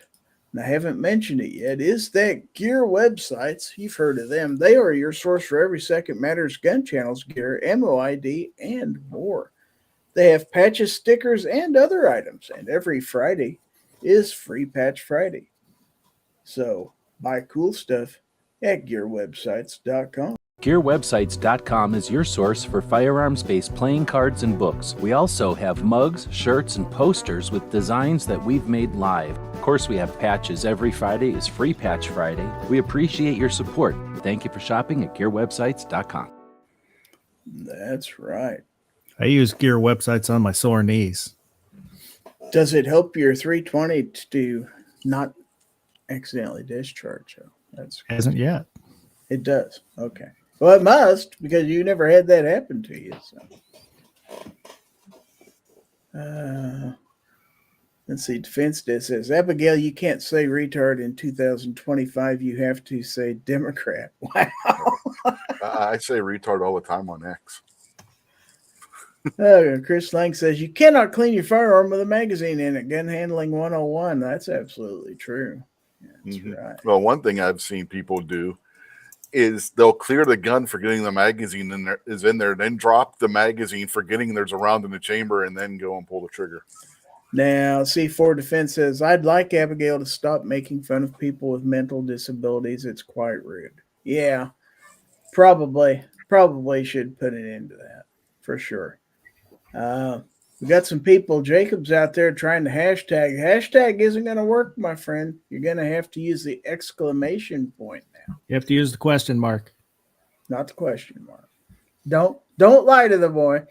and I haven't mentioned it yet, is that gear websites. You've heard of them. They are your source for every Second Matters gun channels gear, ammo ID, and more. They have patches, stickers, and other items. And every Friday is Free Patch Friday. So buy cool stuff at gearwebsites.com. GearWebsites.com is your source for firearms-based playing cards and books. We also have mugs, shirts, and posters with designs that we've made live. Of course, we have patches. Every Friday is Free Patch Friday. We appreciate your support. Thank you for shopping at GearWebsites.com. That's right. I use Gear Websites on my sore knees. Does it help your 320 to not accidentally discharge? Hasn't yet. It does. Okay. Well, it must, because you never had that happen to you. So. Let's see. Defense Day says, Abigail, you can't say retard in 2025. You have to say Democrat. Wow. I say retard all the time on X. Chris Lang says, you cannot clean your firearm with a magazine in it. Gun handling 101. That's absolutely true. That's right. Well, one thing I've seen people do is they'll clear the gun forgetting the magazine is in there, then drop the magazine forgetting there's a round in the chamber, and then go and pull the trigger. Now, C4 Defense says, I'd like Abigail to stop making fun of people with mental disabilities. It's quite rude. Yeah, probably should put an end to that for sure. We got some people, Jacob's out there trying to hashtag. Hashtag isn't going to work, my friend. You're going to have to use the exclamation point now. You have to use the question mark. Not the question mark. Don't lie to the boy.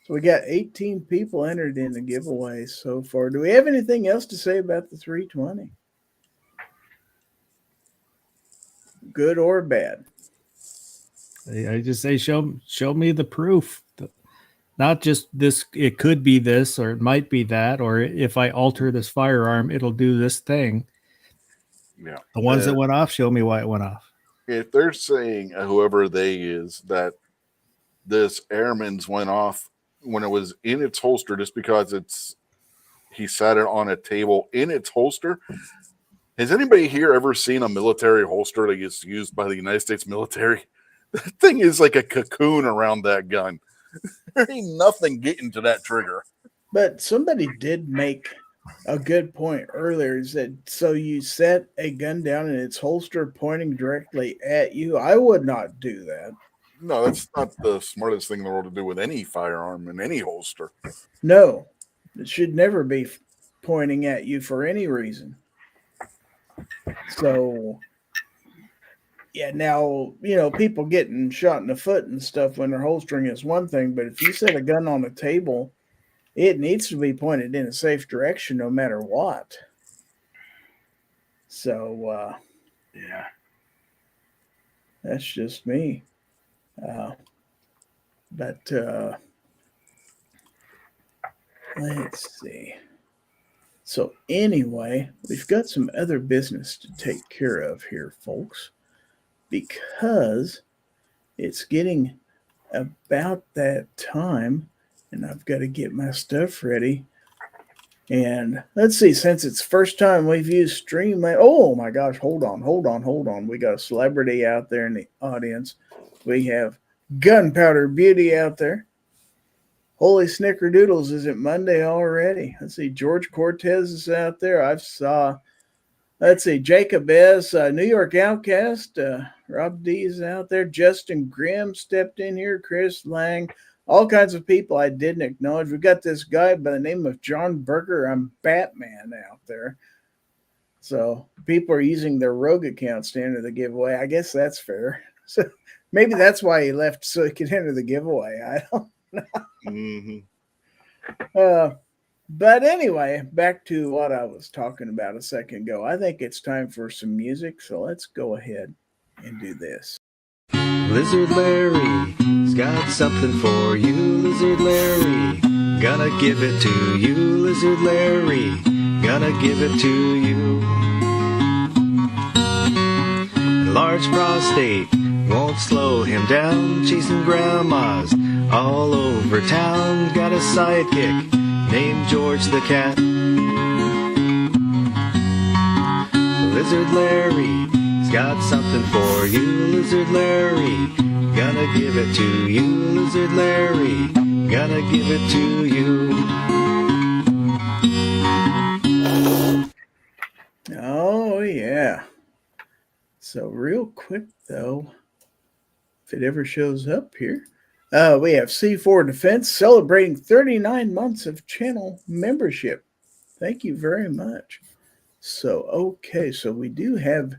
So we got 18 people entered in the giveaway so far. Do we have anything else to say about the 320? Good or bad? I just say, show me the proof. Not just this, it could be this, or it might be that, or if I alter this firearm, it'll do this thing. Yeah. The ones that went off, show me why it went off. If they're saying, whoever they is, that this airman's went off when it was in its holster just because he sat it on a table in its holster. Has anybody here ever seen a military holster that gets used by the United States military? That thing is like a cocoon around that gun. There ain't nothing getting to that trigger. But somebody did make a good point earlier, is that so you set a gun down in its holster pointing directly at you. I would not do that. No, that's not the smartest thing in the world to do with any firearm in any holster. No, it should never be pointing at you for any reason. So, yeah, now, people getting shot in the foot and stuff when they're holstering is one thing, but if you set a gun on a table, it needs to be pointed in a safe direction no matter what. So, Yeah. That's just me. Let's see. So anyway, we've got some other business to take care of here, folks, because it's getting about that time, and I've got to get my stuff ready. And let's see, since it's first time we've used Streamlabs. Oh my gosh, hold on. We got a celebrity out there in the audience. We have Gunpowder Beauty out there. Holy snickerdoodles, is it Monday already? Let's see, George Cortez is out there. Let's see, Jacob S., New York Outcast, Rob D's out there. Justin Grimm stepped in here. Chris Lang. All kinds of people I didn't acknowledge. We got this guy by the name of John Berger. I'm Batman out there. So people are using their Rogue accounts to enter the giveaway. I guess that's fair. So maybe that's why he left, so he could enter the giveaway. I don't know. But anyway, back to what I was talking about a second ago. I think it's time for some music, so let's go ahead and do this. Lizard Larry's got something for you, Lizard Larry. Gonna give it to you, Lizard Larry. Gonna give it to you. Large prostate won't slow him down, chasing grandmas all over town. Got a sidekick named George the Cat. Lizard Larry's got something for you, Lizard Larry. Gonna give it to you, Lizard Larry. Gonna give it to you. Oh, yeah. So real quick, though, if it ever shows up here, we have C4 Defense celebrating 39 months of channel membership. Thank you very much. So, okay, so we do have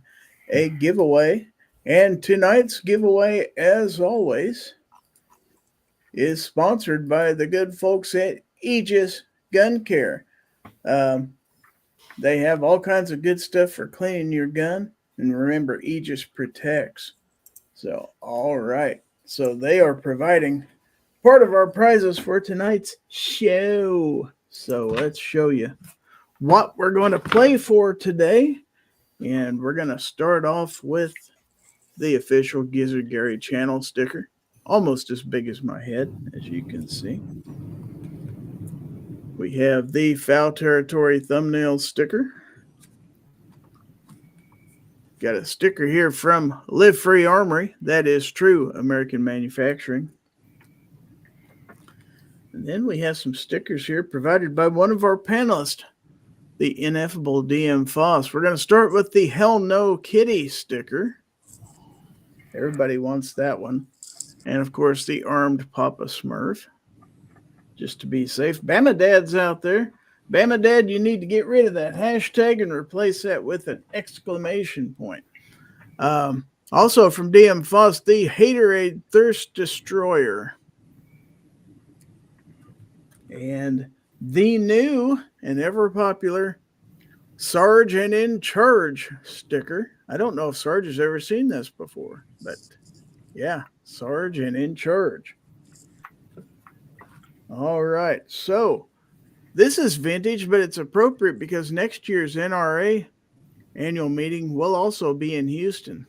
a giveaway. And tonight's giveaway, as always, is sponsored by the good folks at Aegis Gun Care. They have all kinds of good stuff for cleaning your gun. And remember, Aegis protects. So, all right. So they are providing part of our prizes for tonight's show. So let's show you what we're going to play for today. And we're going to start off with the official Gizzard Gary channel sticker. Almost as big as my head, as you can see. We have the Fowl Territory thumbnail sticker. Got a sticker here from Live Free Armory. That is true American manufacturing. And then we have some stickers here provided by one of our panelists, the ineffable DM Foss. We're going to start with the Hell No Kitty sticker. Everybody wants that one. And, of course, the Armed Papa Smurf. Just to be safe. Bama Dad's out there. Bama Dad, you need to get rid of that hashtag and replace that with an exclamation point. Also from DM Foss, the Haterade Thirst Destroyer. And the new and ever popular Sarge and In Charge sticker. I don't know if Sarge has ever seen this before, but yeah, Sarge and In Charge. All right, so this is vintage, but it's appropriate because next year's NRA annual meeting will also be in Houston.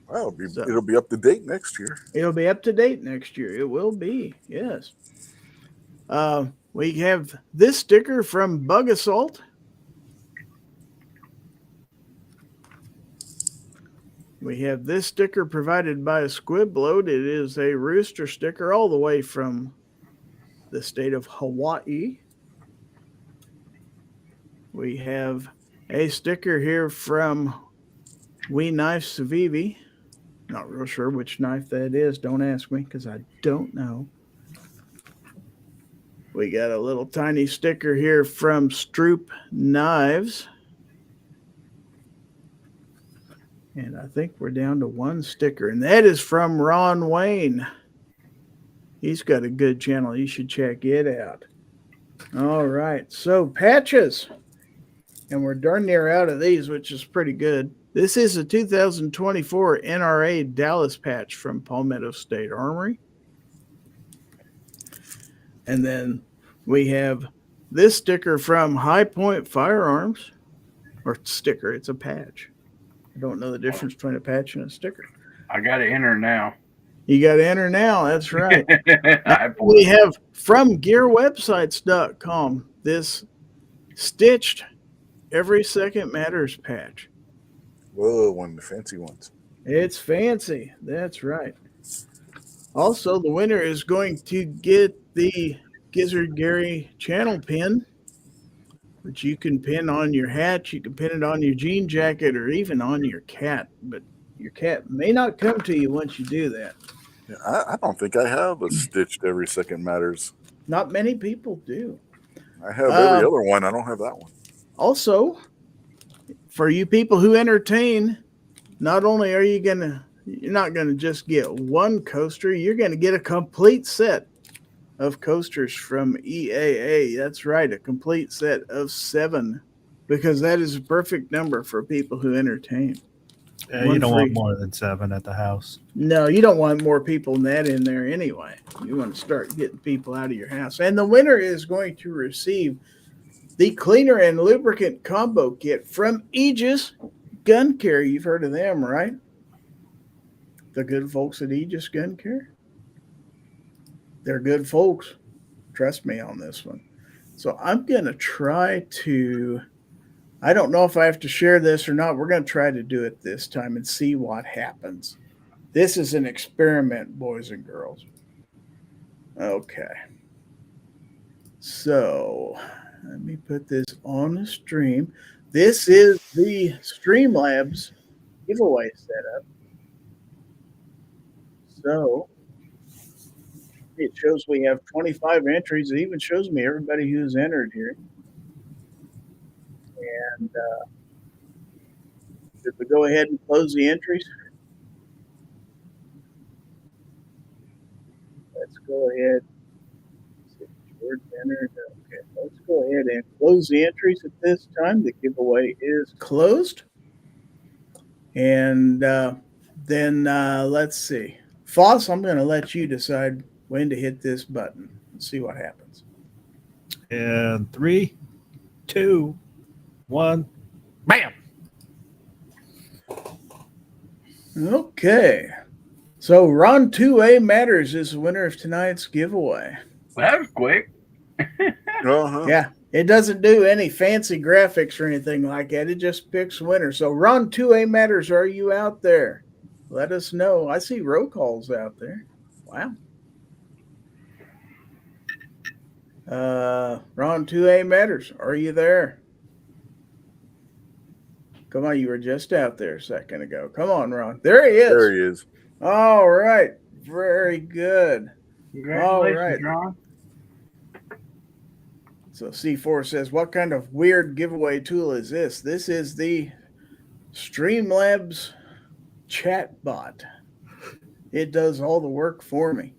Well, it'll be up to date next year. It'll be up to date next year. It will be, yes. We have this sticker from Bug Assault. We have this sticker provided by Squibload. It is a rooster sticker all the way from the state of Hawaii. We have a sticker here from We Knife Savivi. Not real sure which knife that is. Don't ask me because I don't know. We got a little tiny sticker here from Stroop Knives. And I think we're down to one sticker. And that is from Ron Wayne. He's got a good channel. You should check it out. All right. So patches. And we're darn near out of these, which is pretty good. This is a 2024 NRA Dallas patch from Palmetto State Armory. And then we have this sticker from High Point Firearms. Or sticker, it's a patch. I don't know the difference between a patch and a sticker. I got to enter now. You got to enter now, that's right. We have from gearwebsites.com this stitched Every Second Matters patch. Whoa, one of the fancy ones. It's fancy. That's right. Also, the winner is going to get the Gizzard Gary channel pin, which you can pin on your hat. You can pin it on your jean jacket or even on your cat. But Your cat may not come to you once you do that. Yeah, I don't think I have a stitched every second matters. Not many people do. I have every Uh, other one. I don't have that one. Also, for you people who entertain, not only are you're not gonna just get one coaster, you're gonna get a complete set of coasters from EAA. That's right, a complete set of 7, because that is a perfect number for people who entertain. You don't want more than 7 at the house. No, you don't want more people than that in there anyway. You want to start getting people out of your house. And the winner is going to receive the cleaner and lubricant combo kit from Aegis Gun Care. You've heard of them, right? The good folks at Aegis Gun Care. They're good folks. Trust me on this one. So I'm going to try to, I don't know if I have to share this or not. We're going to try to do it this time and see what happens. This is an experiment, boys and girls. Okay. So let me put this on the stream. This is the Streamlabs giveaway setup. So it shows we have 25 entries. It even shows me everybody who's entered here. And should we go ahead and close the entries? Let's go ahead. George entered. Okay, let's go ahead and close the entries at this time. The giveaway is closed. And then let's see. Foss, I'm going to let you decide when to hit this button and see what happens. And 3, 2, 1, bam! Okay. So Ron 2A Matters is the winner of tonight's giveaway. That was quick. Uh-huh. Yeah, it doesn't do any fancy graphics or anything like that. It just picks winner. So Ron 2A Matters, are you out there? Let us know. I see roll calls out there. Wow. Ron 2A Matters, are you there? Come on, you were just out there a second ago. Come on, Ron. There he is. There he is. All right. Very good. Congratulations, All right. Ron. So C4 says, what kind of weird giveaway tool is this? This is the Streamlabs chatbot. It does all the work for me.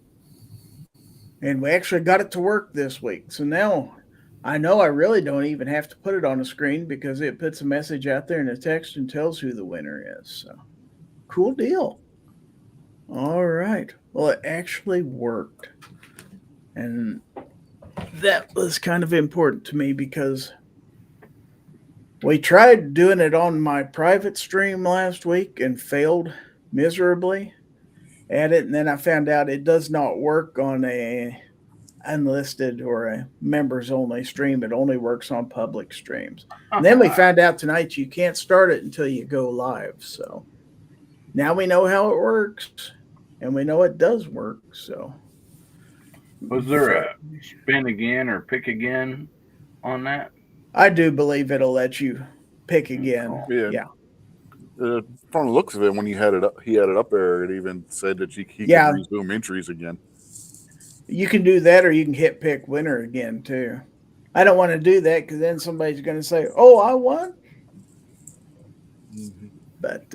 And we actually got it to work this week. So now I know I really don't even have to put it on the screen because it puts a message out there in a text and tells who the winner is. So cool deal. All right. Well, it actually worked. And that was kind of important to me because we tried doing it on my private stream last week and failed miserably at it. And then I found out it does not work on a unlisted or a members only stream. It only works on public streams. And then we found out tonight you can't start it until you go live. So now we know how it works and we know it does work. So was there a spin again or pick again on that? I do believe it'll let you pick again. Yeah. From the looks of it, when he had it up there, it even said that he could resume entries again. You can do that, or you can hit pick winner again too. I don't want to do that because then somebody's going to say, "Oh, I won." Mm-hmm. But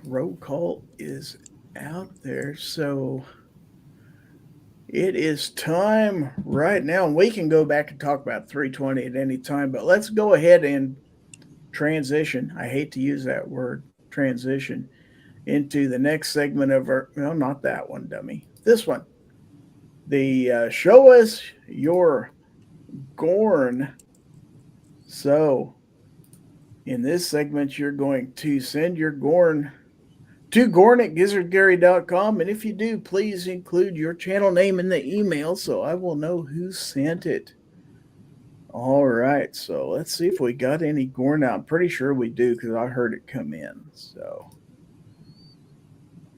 roll call is out there, so it is time right now. And we can go back and talk about 320 at any time, but let's go ahead and transition. I hate to use that word, transition, into the next segment of our, well, not that one, dummy. This one. The show us your Gorn. So in this segment, you're going to send your Gorn to gorn@gizzardgary.com. And if you do, please include your channel name in the email so I will know who sent it. All right, so let's see if we got any Gorn out. I'm pretty sure we do because I heard it come in. So,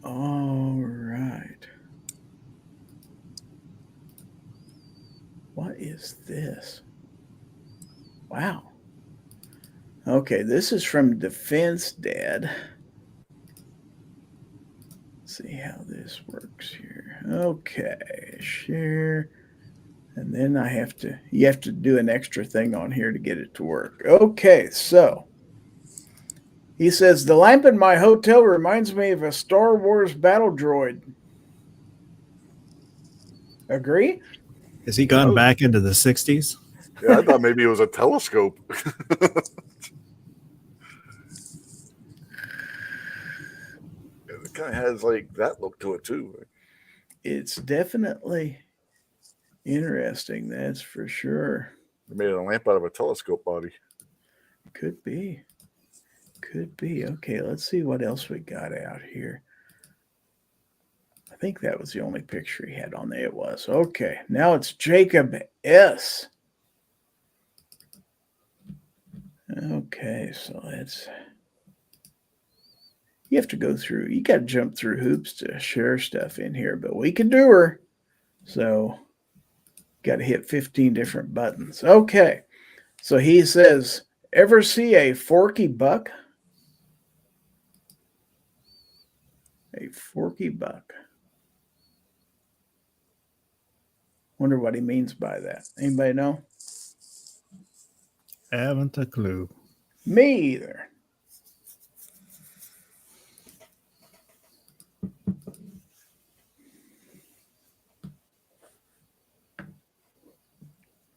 all right. What is this? Wow. Okay, this is from Defense Dad. see how this works here. Okay, share. And then you have to do an extra thing on here to get it to work. Okay, so he says, the lamp in my hotel reminds me of a Star Wars battle droid. Agree? Has he gone back into the 60s? Yeah, I thought maybe it was a telescope. It kind of has like that look to it too. It's definitely interesting, that's for sure. They made a lamp out of a telescope body. Could be. Could be. Okay, let's see what else we got out here. I think that was the only picture he had on there. It was. Okay, now it's Jacob S. Okay, so that's... You have to go through... You got to jump through hoops to share stuff in here, but we can do her. So, got to hit 15 different buttons. Okay, so he says, ever see a forky buck? A forky buck. Wonder what he means by that. Anybody know? Haven't a clue. Me either.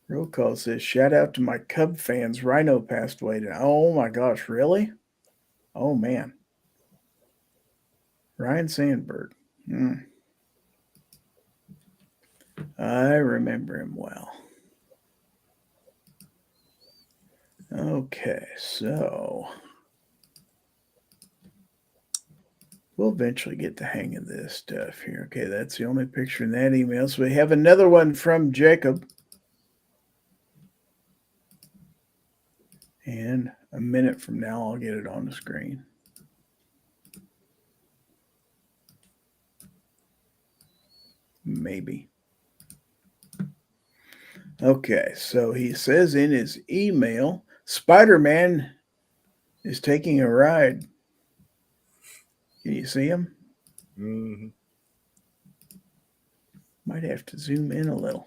Roll call says, shout out to my Cub fans. Rhino passed away today. Oh my gosh, really? Oh man. Ryan Sandberg. I remember him well. Okay, so we'll eventually get the hang of this stuff here. Okay, that's the only picture in that email. So we have another one from Jacob. And a minute from now, I'll get it on the screen. Maybe. Okay, so he says in his email, Spider-Man is taking a ride. Can you see him? Mm-hmm. Might have to zoom in a little.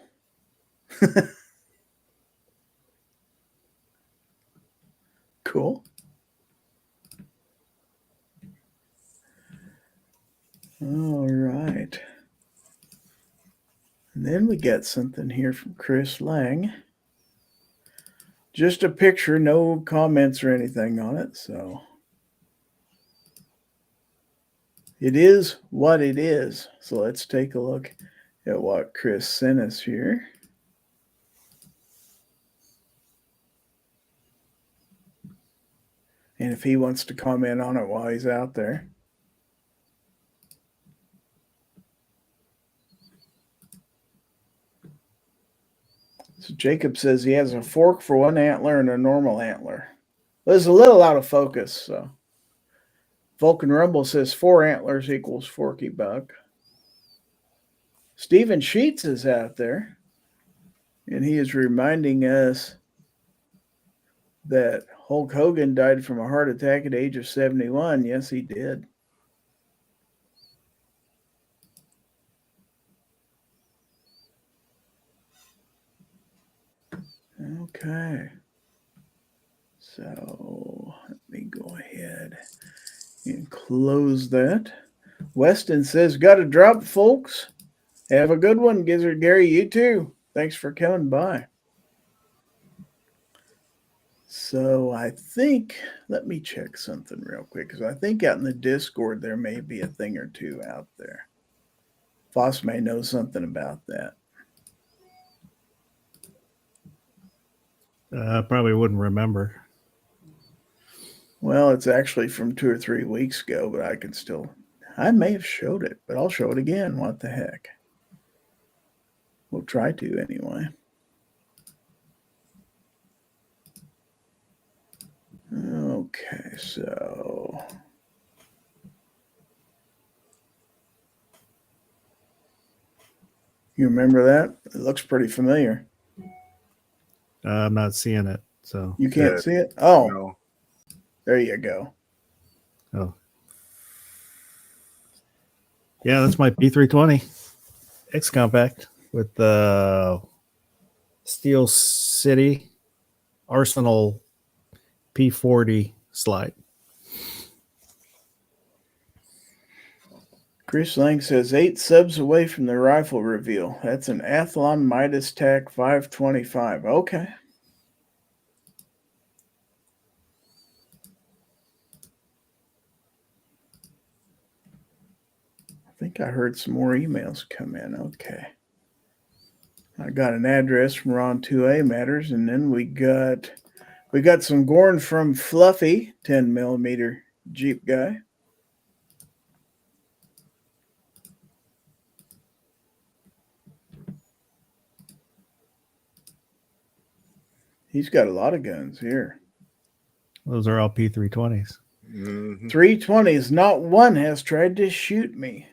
Cool. All right. And then we got something here from Chris Lang. Just a picture, no comments or anything on it. So it is what it is. So let's take a look at what Chris sent us here. And if he wants to comment on it while he's out there. So Jacob says he has a fork for one antler and a normal antler. Well, it's a little out of focus. So Vulcan Rumble says 4 antlers equals forky buck. Stephen Sheets is out there. And he is reminding us that Hulk Hogan died from a heart attack at the age of 71. Yes, he did. Okay. So let me go ahead and close that. Weston says, got to drop, folks. Have a good one, Gizzard Gary. You too. Thanks for coming by. So I think, let me check something real quick, because I think out in the Discord there may be a thing or two out there. Foss may know something about that. Probably wouldn't remember. Well, it's actually from 2 or 3 weeks ago, but I may have showed it, but I'll show it again. What the heck? We'll try to anyway. Okay, so you remember that? It looks pretty familiar. I'm not seeing it, so You can't see it? Oh, No. There you go. Oh, Yeah, that's my P320 X compact with the Steel City Arsenal P40 slide. Chris Lang says 8 subs away from the rifle reveal. That's an Athlon Midas TAC 525. Okay. I think I heard some more emails come in. Okay. I got an address from Ron 2A Matters, and then we got some Gorn from Fluffy, 10 millimeter Jeep guy. He's got a lot of guns here. Those are all P320s. 320s, not one has tried to shoot me.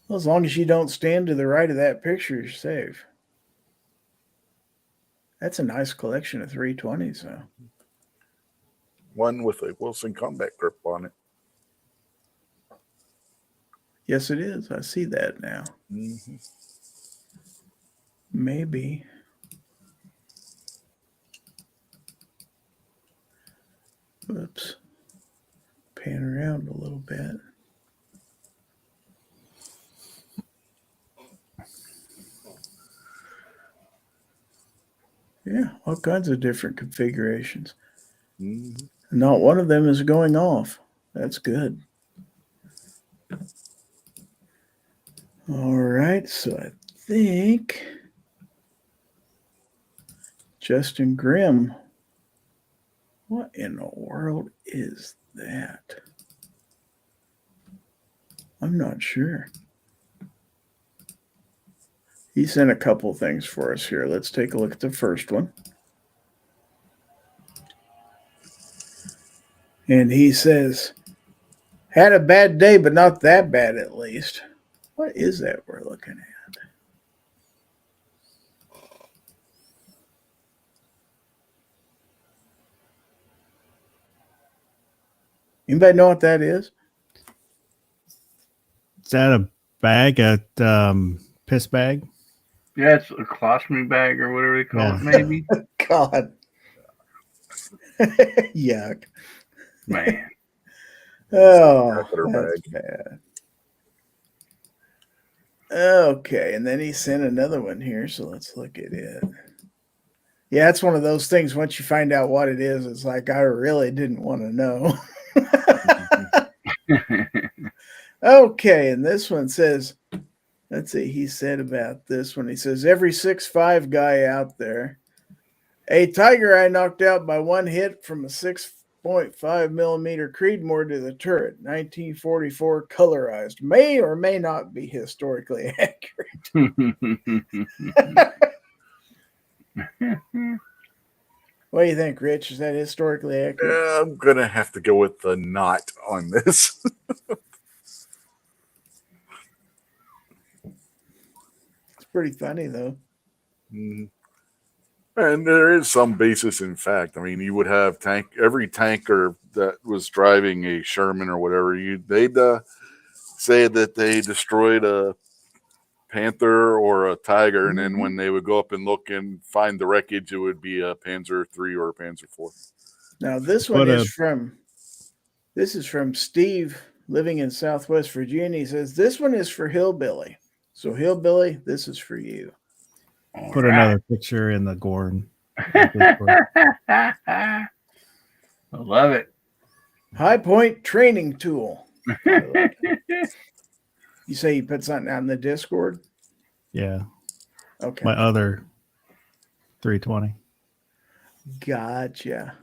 Well, as long as you don't stand to the right of that picture, you're safe. That's a nice collection of 320s, though. One with a Wilson combat grip on it. Yes, it is. I see that now. Mm-hmm. Maybe. Whoops. Pan around a little bit. Yeah, all kinds of different configurations. Mm-hmm. Not one of them is going off. That's good. All right, so I think Justin Grimm. What in the world is that? I'm not sure. He sent a couple things for us here. Let's take a look at the first one. And he says, had a bad day, but not that bad at least. What is that we're looking at? Anybody know what that is? Is that a bag, a piss bag? Yeah, it's a colostomy bag or whatever they call it, maybe. God. Yuck. Man. Oh, Catheter that's bag. bad. Okay, and then he sent another one here, so let's look at it. Yeah, it's one of those things, once you find out what it is, it's like, I really didn't want to know. Okay, and this one says, let's see, he said about this one. He says, every 6'5" guy out there, a tiger I knocked out by one hit from a 6.5 millimeter Creedmoor to the turret, 1944 colorized, may or may not be historically accurate. What do you think, Rich? Is that historically accurate? Yeah, I'm going to have to go with the not on this. It's pretty funny, though. And there is some basis in fact. I mean, you would have every tanker that was driving a Sherman or whatever, they'd say that they destroyed a Panther or a Tiger, and then when they would go up and look and find the wreckage, it would be a Panzer III or a Panzer IV. Now this one is from Steve living in Southwest Virginia. He says this one is for Hillbilly. So Hillbilly, this is for you. Put another picture in the Gorn. I love it. High Point training tool. You say you put something out in the Discord? Yeah. Okay. My other 320. Gotcha.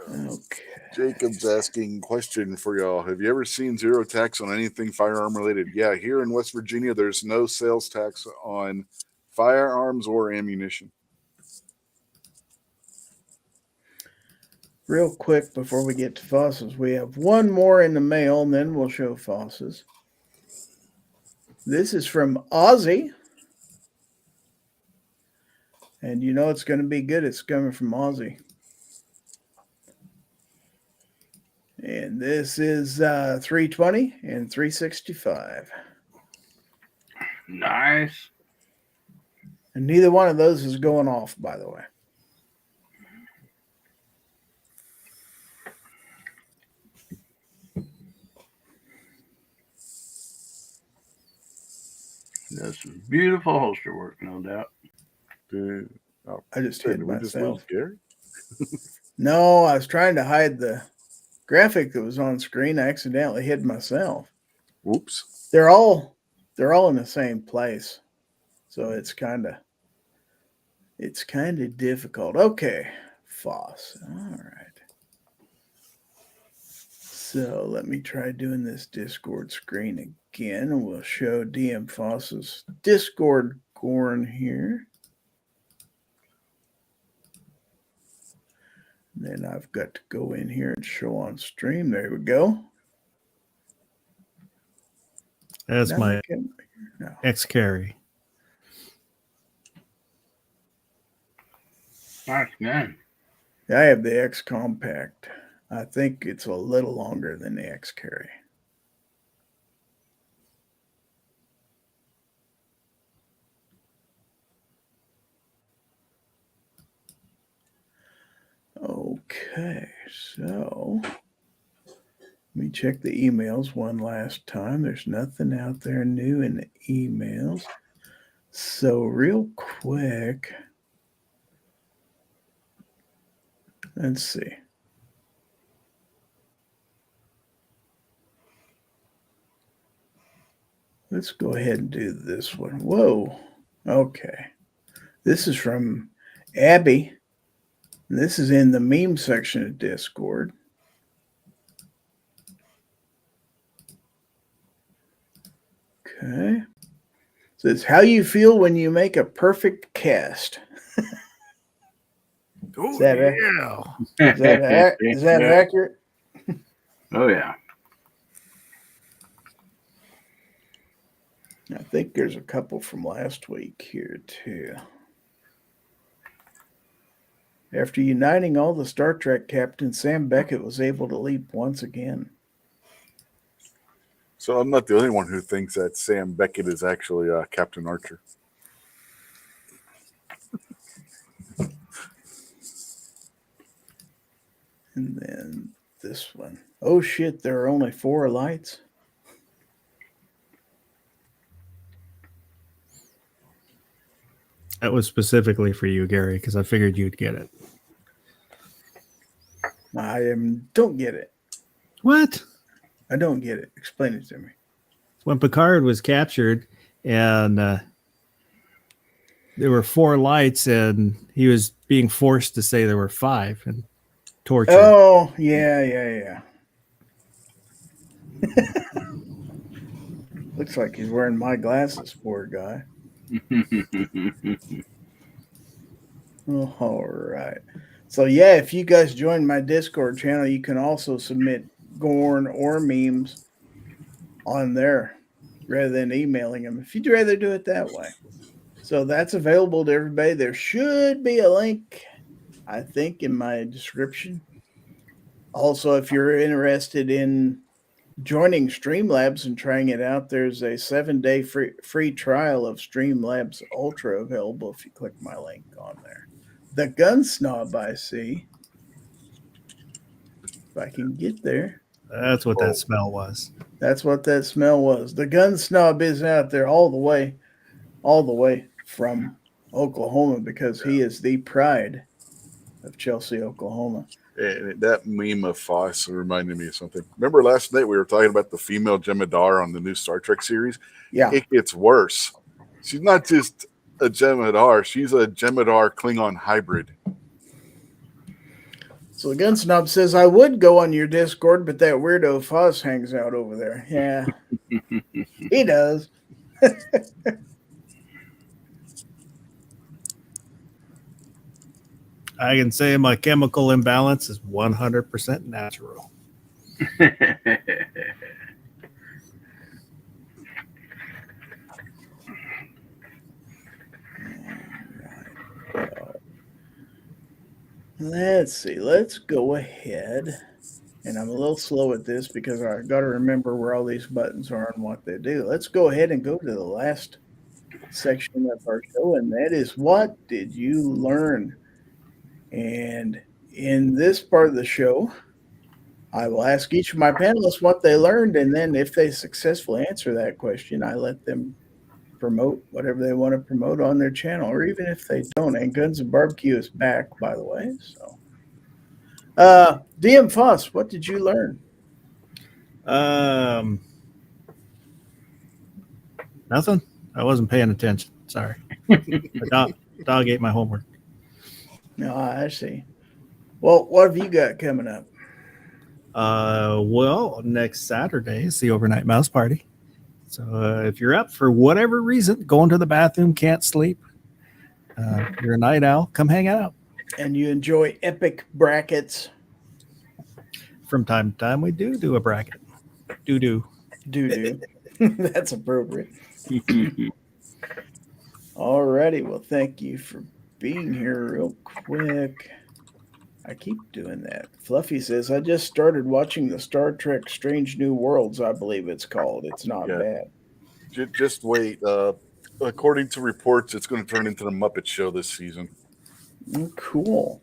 Okay. Jacob's asking question for y'all. Have you ever seen zero tax on anything firearm related? Yeah, here in West Virginia, there's no sales tax on firearms or ammunition. Real quick before we get to fossils, we have one more in the mail, and then we'll show fossils. This is from Ozzy. And you know it's going to be good. It's coming from Ozzy. And this is 320 and 365. Nice. And neither one of those is going off, by the way. That's some beautiful holster work, no doubt. Dude, I just hid did we just lose myself. Gary? No, I was trying to hide the graphic that was on screen. I accidentally hid myself. Whoops. They're all in the same place. So it's kind of difficult. Okay, Foss. All right. So let me try doing this Discord screen again, and we'll show DM Foss's Discord Gorn here. And then I've got to go in here and show on stream. There we go. That's Now my no. X carry. Nice, man. I have the X Compact. I think it's a little longer than the X Carry. Okay, so let me check the emails one last time. There's nothing out there new in the emails. So real quick, let's see. Let's go ahead and do this one. Whoa. Okay. This is from Abby. This is in the meme section of Discord. Okay. It says, how you feel when you make a perfect cast? Oh, Is that is that accurate? Oh, yeah. I think there's a couple from last week here, too. After uniting all the Star Trek captains, Sam Beckett was able to leap once again. So I'm not the only one who thinks that Sam Beckett is actually Captain Archer. And then this one. Oh, shit, there are only 4 lights. That was specifically for you, Gary, because I figured you'd get it. Don't get it. What? I don't get it. Explain it to me. When Picard was captured and there were 4 lights and he was being forced to say there were 5 and tortured. Oh, yeah. Looks like he's wearing my glasses, poor guy. All right. So, yeah, if you guys join my Discord channel, you can also submit Gorn or memes on there rather than emailing them, if you'd rather do it that way. So that's available to everybody. There should be a link, I think, in my description. Also, if you're interested in joining Streamlabs and trying it out, there's a 7-day free trial of Streamlabs Ultra available if you click my link on there. The Gun Snob, I see. If I can get there. That's what that smell was. That's what that smell was. The Gun Snob is out there all the way from Oklahoma because he is the pride of Chelsea, Oklahoma. And that meme of Foss reminded me of something. Remember last night we were talking about the female Jemadar on the new Star Trek series? Yeah. It gets worse. She's not just a Jemadar. She's a Jemadar Klingon hybrid. So the Gun Snob says, I would go on your Discord, but that weirdo Foss hangs out over there. Yeah, he does. I can say my chemical imbalance is 100% natural. Let's see. Let's go ahead And I'm a little slow at this because I got to remember where all these buttons are and what they do. Let's go ahead and go to the last section of our show, and that is, what did you learn? And in this part of the show, I will ask each of my panelists what they learned, and then if they successfully answer that question, I let them promote whatever they want to promote on their channel, or even if they don't. And Guns and Barbecue is back, by the way. So, DM Foss, what did you learn? Nothing. I wasn't paying attention. Sorry. The dog ate my homework. No, I see. Well, what have you got coming up? Well, next Saturday is the overnight mouse party. So if you're up for whatever reason, going to the bathroom, can't sleep, you're a night owl, come hang out. And you enjoy epic brackets? From time to time, we do a bracket. Do. That's appropriate. All righty. Well, thank you for being here real quick. I keep doing that. Fluffy says, I just started watching the Star Trek Strange New Worlds, I believe it's called. It's not bad. Just wait. According to reports, it's going to turn into the Muppet Show this season. Cool.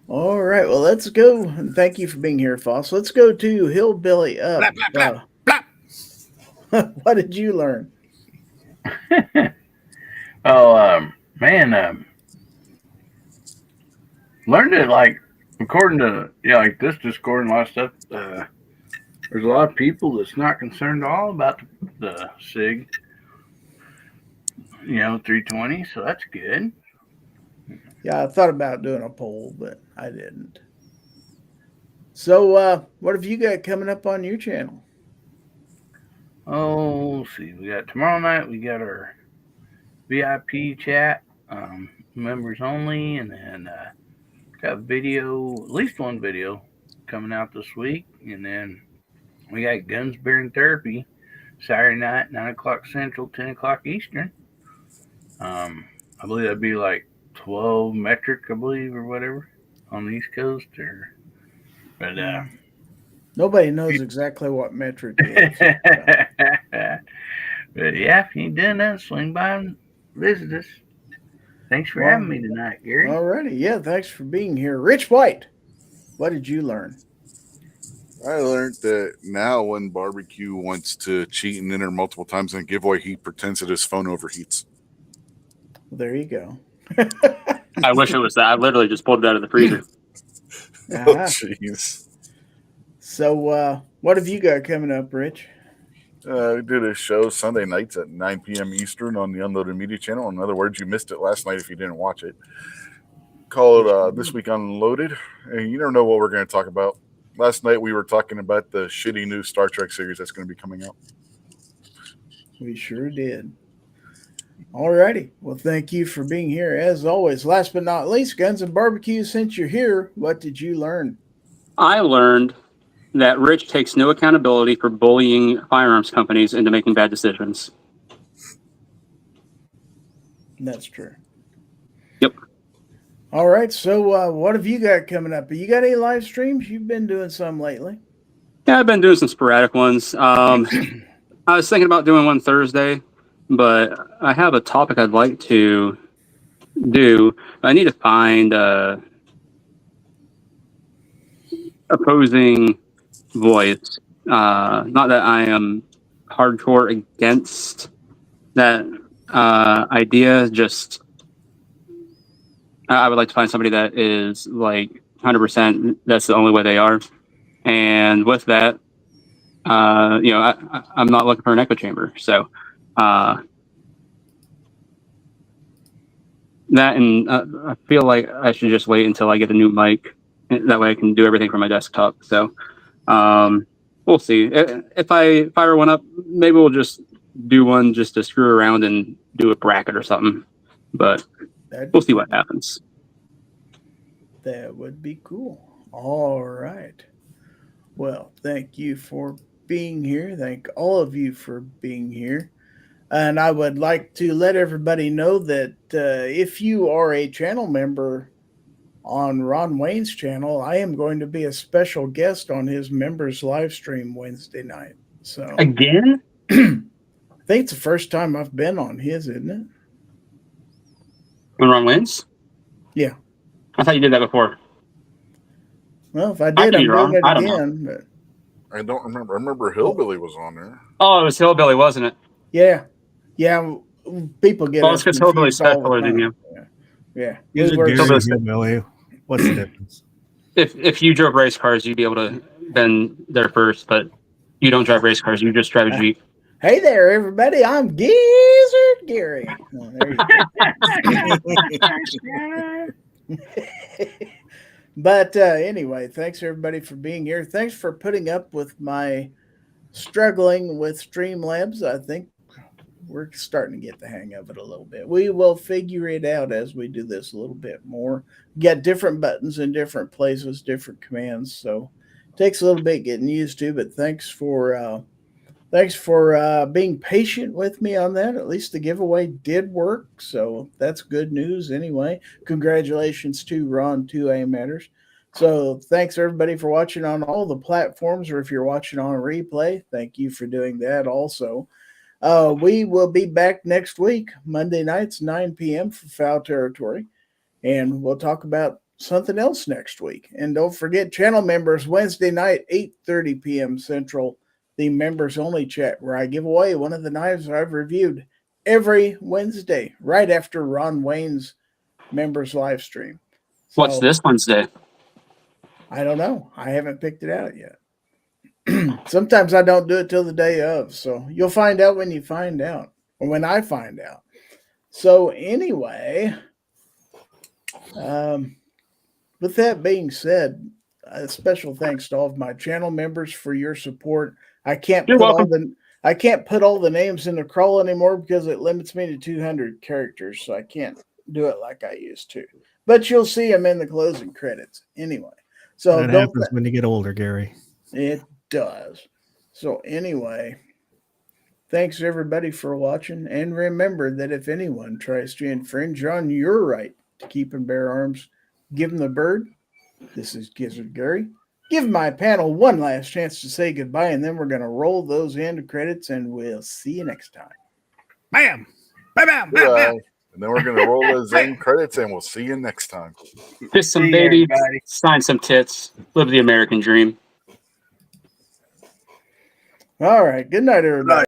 All right. Well, let's go. And thank you for being here, Foss. Let's go to Hillbilly Up. Blah, blah, blah. What did you learn? Learned it, like, according to like this Discord and a lot of stuff. There's a lot of people that's not concerned at all about the SIG, 320. So that's good. Yeah, I thought about doing a poll, but I didn't. So, what have you got coming up on your channel? Oh, let's see. We got tomorrow night. We got our VIP chat, members only, and then got video, at least one video coming out this week, and then we got Guns, Beer, and Therapy Saturday night, 9 o'clock Central, 10 o'clock Eastern. I believe that'd be like 12 metric, I believe, or whatever on the East Coast, but nobody knows exactly what metric is. But yeah, if you ain't done that, swing by and visit us. Thanks for having me tonight, Gary. All righty. Yeah, thanks for being here. Rich White, what did you learn? I learned that now when Barbecue wants to cheat and enter multiple times in a giveaway, he pretends that his phone overheats. Well, there you go. I wish it was that. I literally just pulled it out of the freezer. Oh, jeez. So, what have you got coming up, Rich? We did a show Sunday nights at 9 p.m. Eastern on the Unloaded Media channel. In other words, you missed it last night if you didn't watch it. Called This Week Unloaded. And you never know what we're going to talk about. Last night we were talking about the shitty new Star Trek series that's going to be coming out. We sure did. All righty. Well, thank you for being here. As always, last but not least, Guns and Barbecue, since you're here, what did you learn? I learned that Rich takes no accountability for bullying firearms companies into making bad decisions. That's true. Yep. All right. So what have you got coming up? You got any live streams? You've been doing some lately. Yeah, I've been doing some sporadic ones. I was thinking about doing one Thursday, but I have a topic I'd like to do. I need to find opposing voice. Not that I am hardcore against that idea, just I would like to find somebody that is like 100%, that's the only way they are. And with that, I'm not looking for an echo chamber. So that, and I feel like I should just wait until I get a new mic. That way I can do everything from my desktop. So we'll see. If I fire one up, maybe we'll just do one just to screw around and do a bracket or something. But we'll see what happens. That would be cool. All right. Well, thank you for being here. Thank all of you for being here. And I would like to let everybody know that if you are a channel member on Ron Wayne's channel, I am going to be a special guest on his members live stream Wednesday night. So Again? I think it's the first time I've been on his, isn't it? When Ron wins? Yeah. I thought you did that before. Well, if I I did, could I'm be wrong. doing it I don't know. again. But I don't remember. I remember Hillbilly was on there. Oh, it was Hillbilly, wasn't it? yeah. People get Well, us it's because Hillbilly's confused all the taller than time. you. Yeah. Gizzard We were- Gary, Hillbilly's- Hillbilly. What's the difference? If you drove race cars, you'd be able to been there first, but you don't drive race cars. You just drive a Jeep. Hey there, everybody. I'm Gizzard Gary. Oh, there you go. But anyway, thanks everybody for being here. Thanks for putting up with my struggling with Streamlabs. I think we're starting to get the hang of it a little bit. We will figure it out as we do this a little bit more. Get different buttons in different places, different commands. So it takes a little bit getting used to, but thanks for being patient with me on that. At least the giveaway did work. So that's good news anyway. Congratulations to Ron 2A Matters. So thanks everybody for watching on all the platforms, or if you're watching on a replay, thank you for doing that also. We will be back next week, Monday nights, 9 p.m. for Fowl Territory. And we'll talk about something else next week. And don't forget, channel members, Wednesday night, 8:30 p.m. Central, the members only chat, where I give away one of the knives I've reviewed every Wednesday, right after Ron Wayne's members live stream. So, What's this Wednesday? I don't know. I haven't picked it out yet. Sometimes I don't do it till the day of. So you'll find out when you find out, or when I find out. So anyway, with that being said, a special thanks to all of my channel members for your support. I can't You're put welcome. I can't put all the names in the crawl anymore because it limits me to 200 characters, so I can't do it like I used to. But you'll see them in the closing credits anyway. So That happens when you get older, Gary. it does. So anyway, thanks everybody for watching, and remember that if anyone tries to infringe on your right to keep and bear arms, give them the bird. This is Gizzard Gary. Give my panel one last chance to say goodbye, and then we're going to roll those end credits, and we'll see you next time. Bam! Bam! Bam! Bam! Yeah. Bam! And then we're going to roll those end credits, and we'll see you next time. Kiss some See you, baby, everybody. sign some tits, live the American dream. All right. Good night, everybody.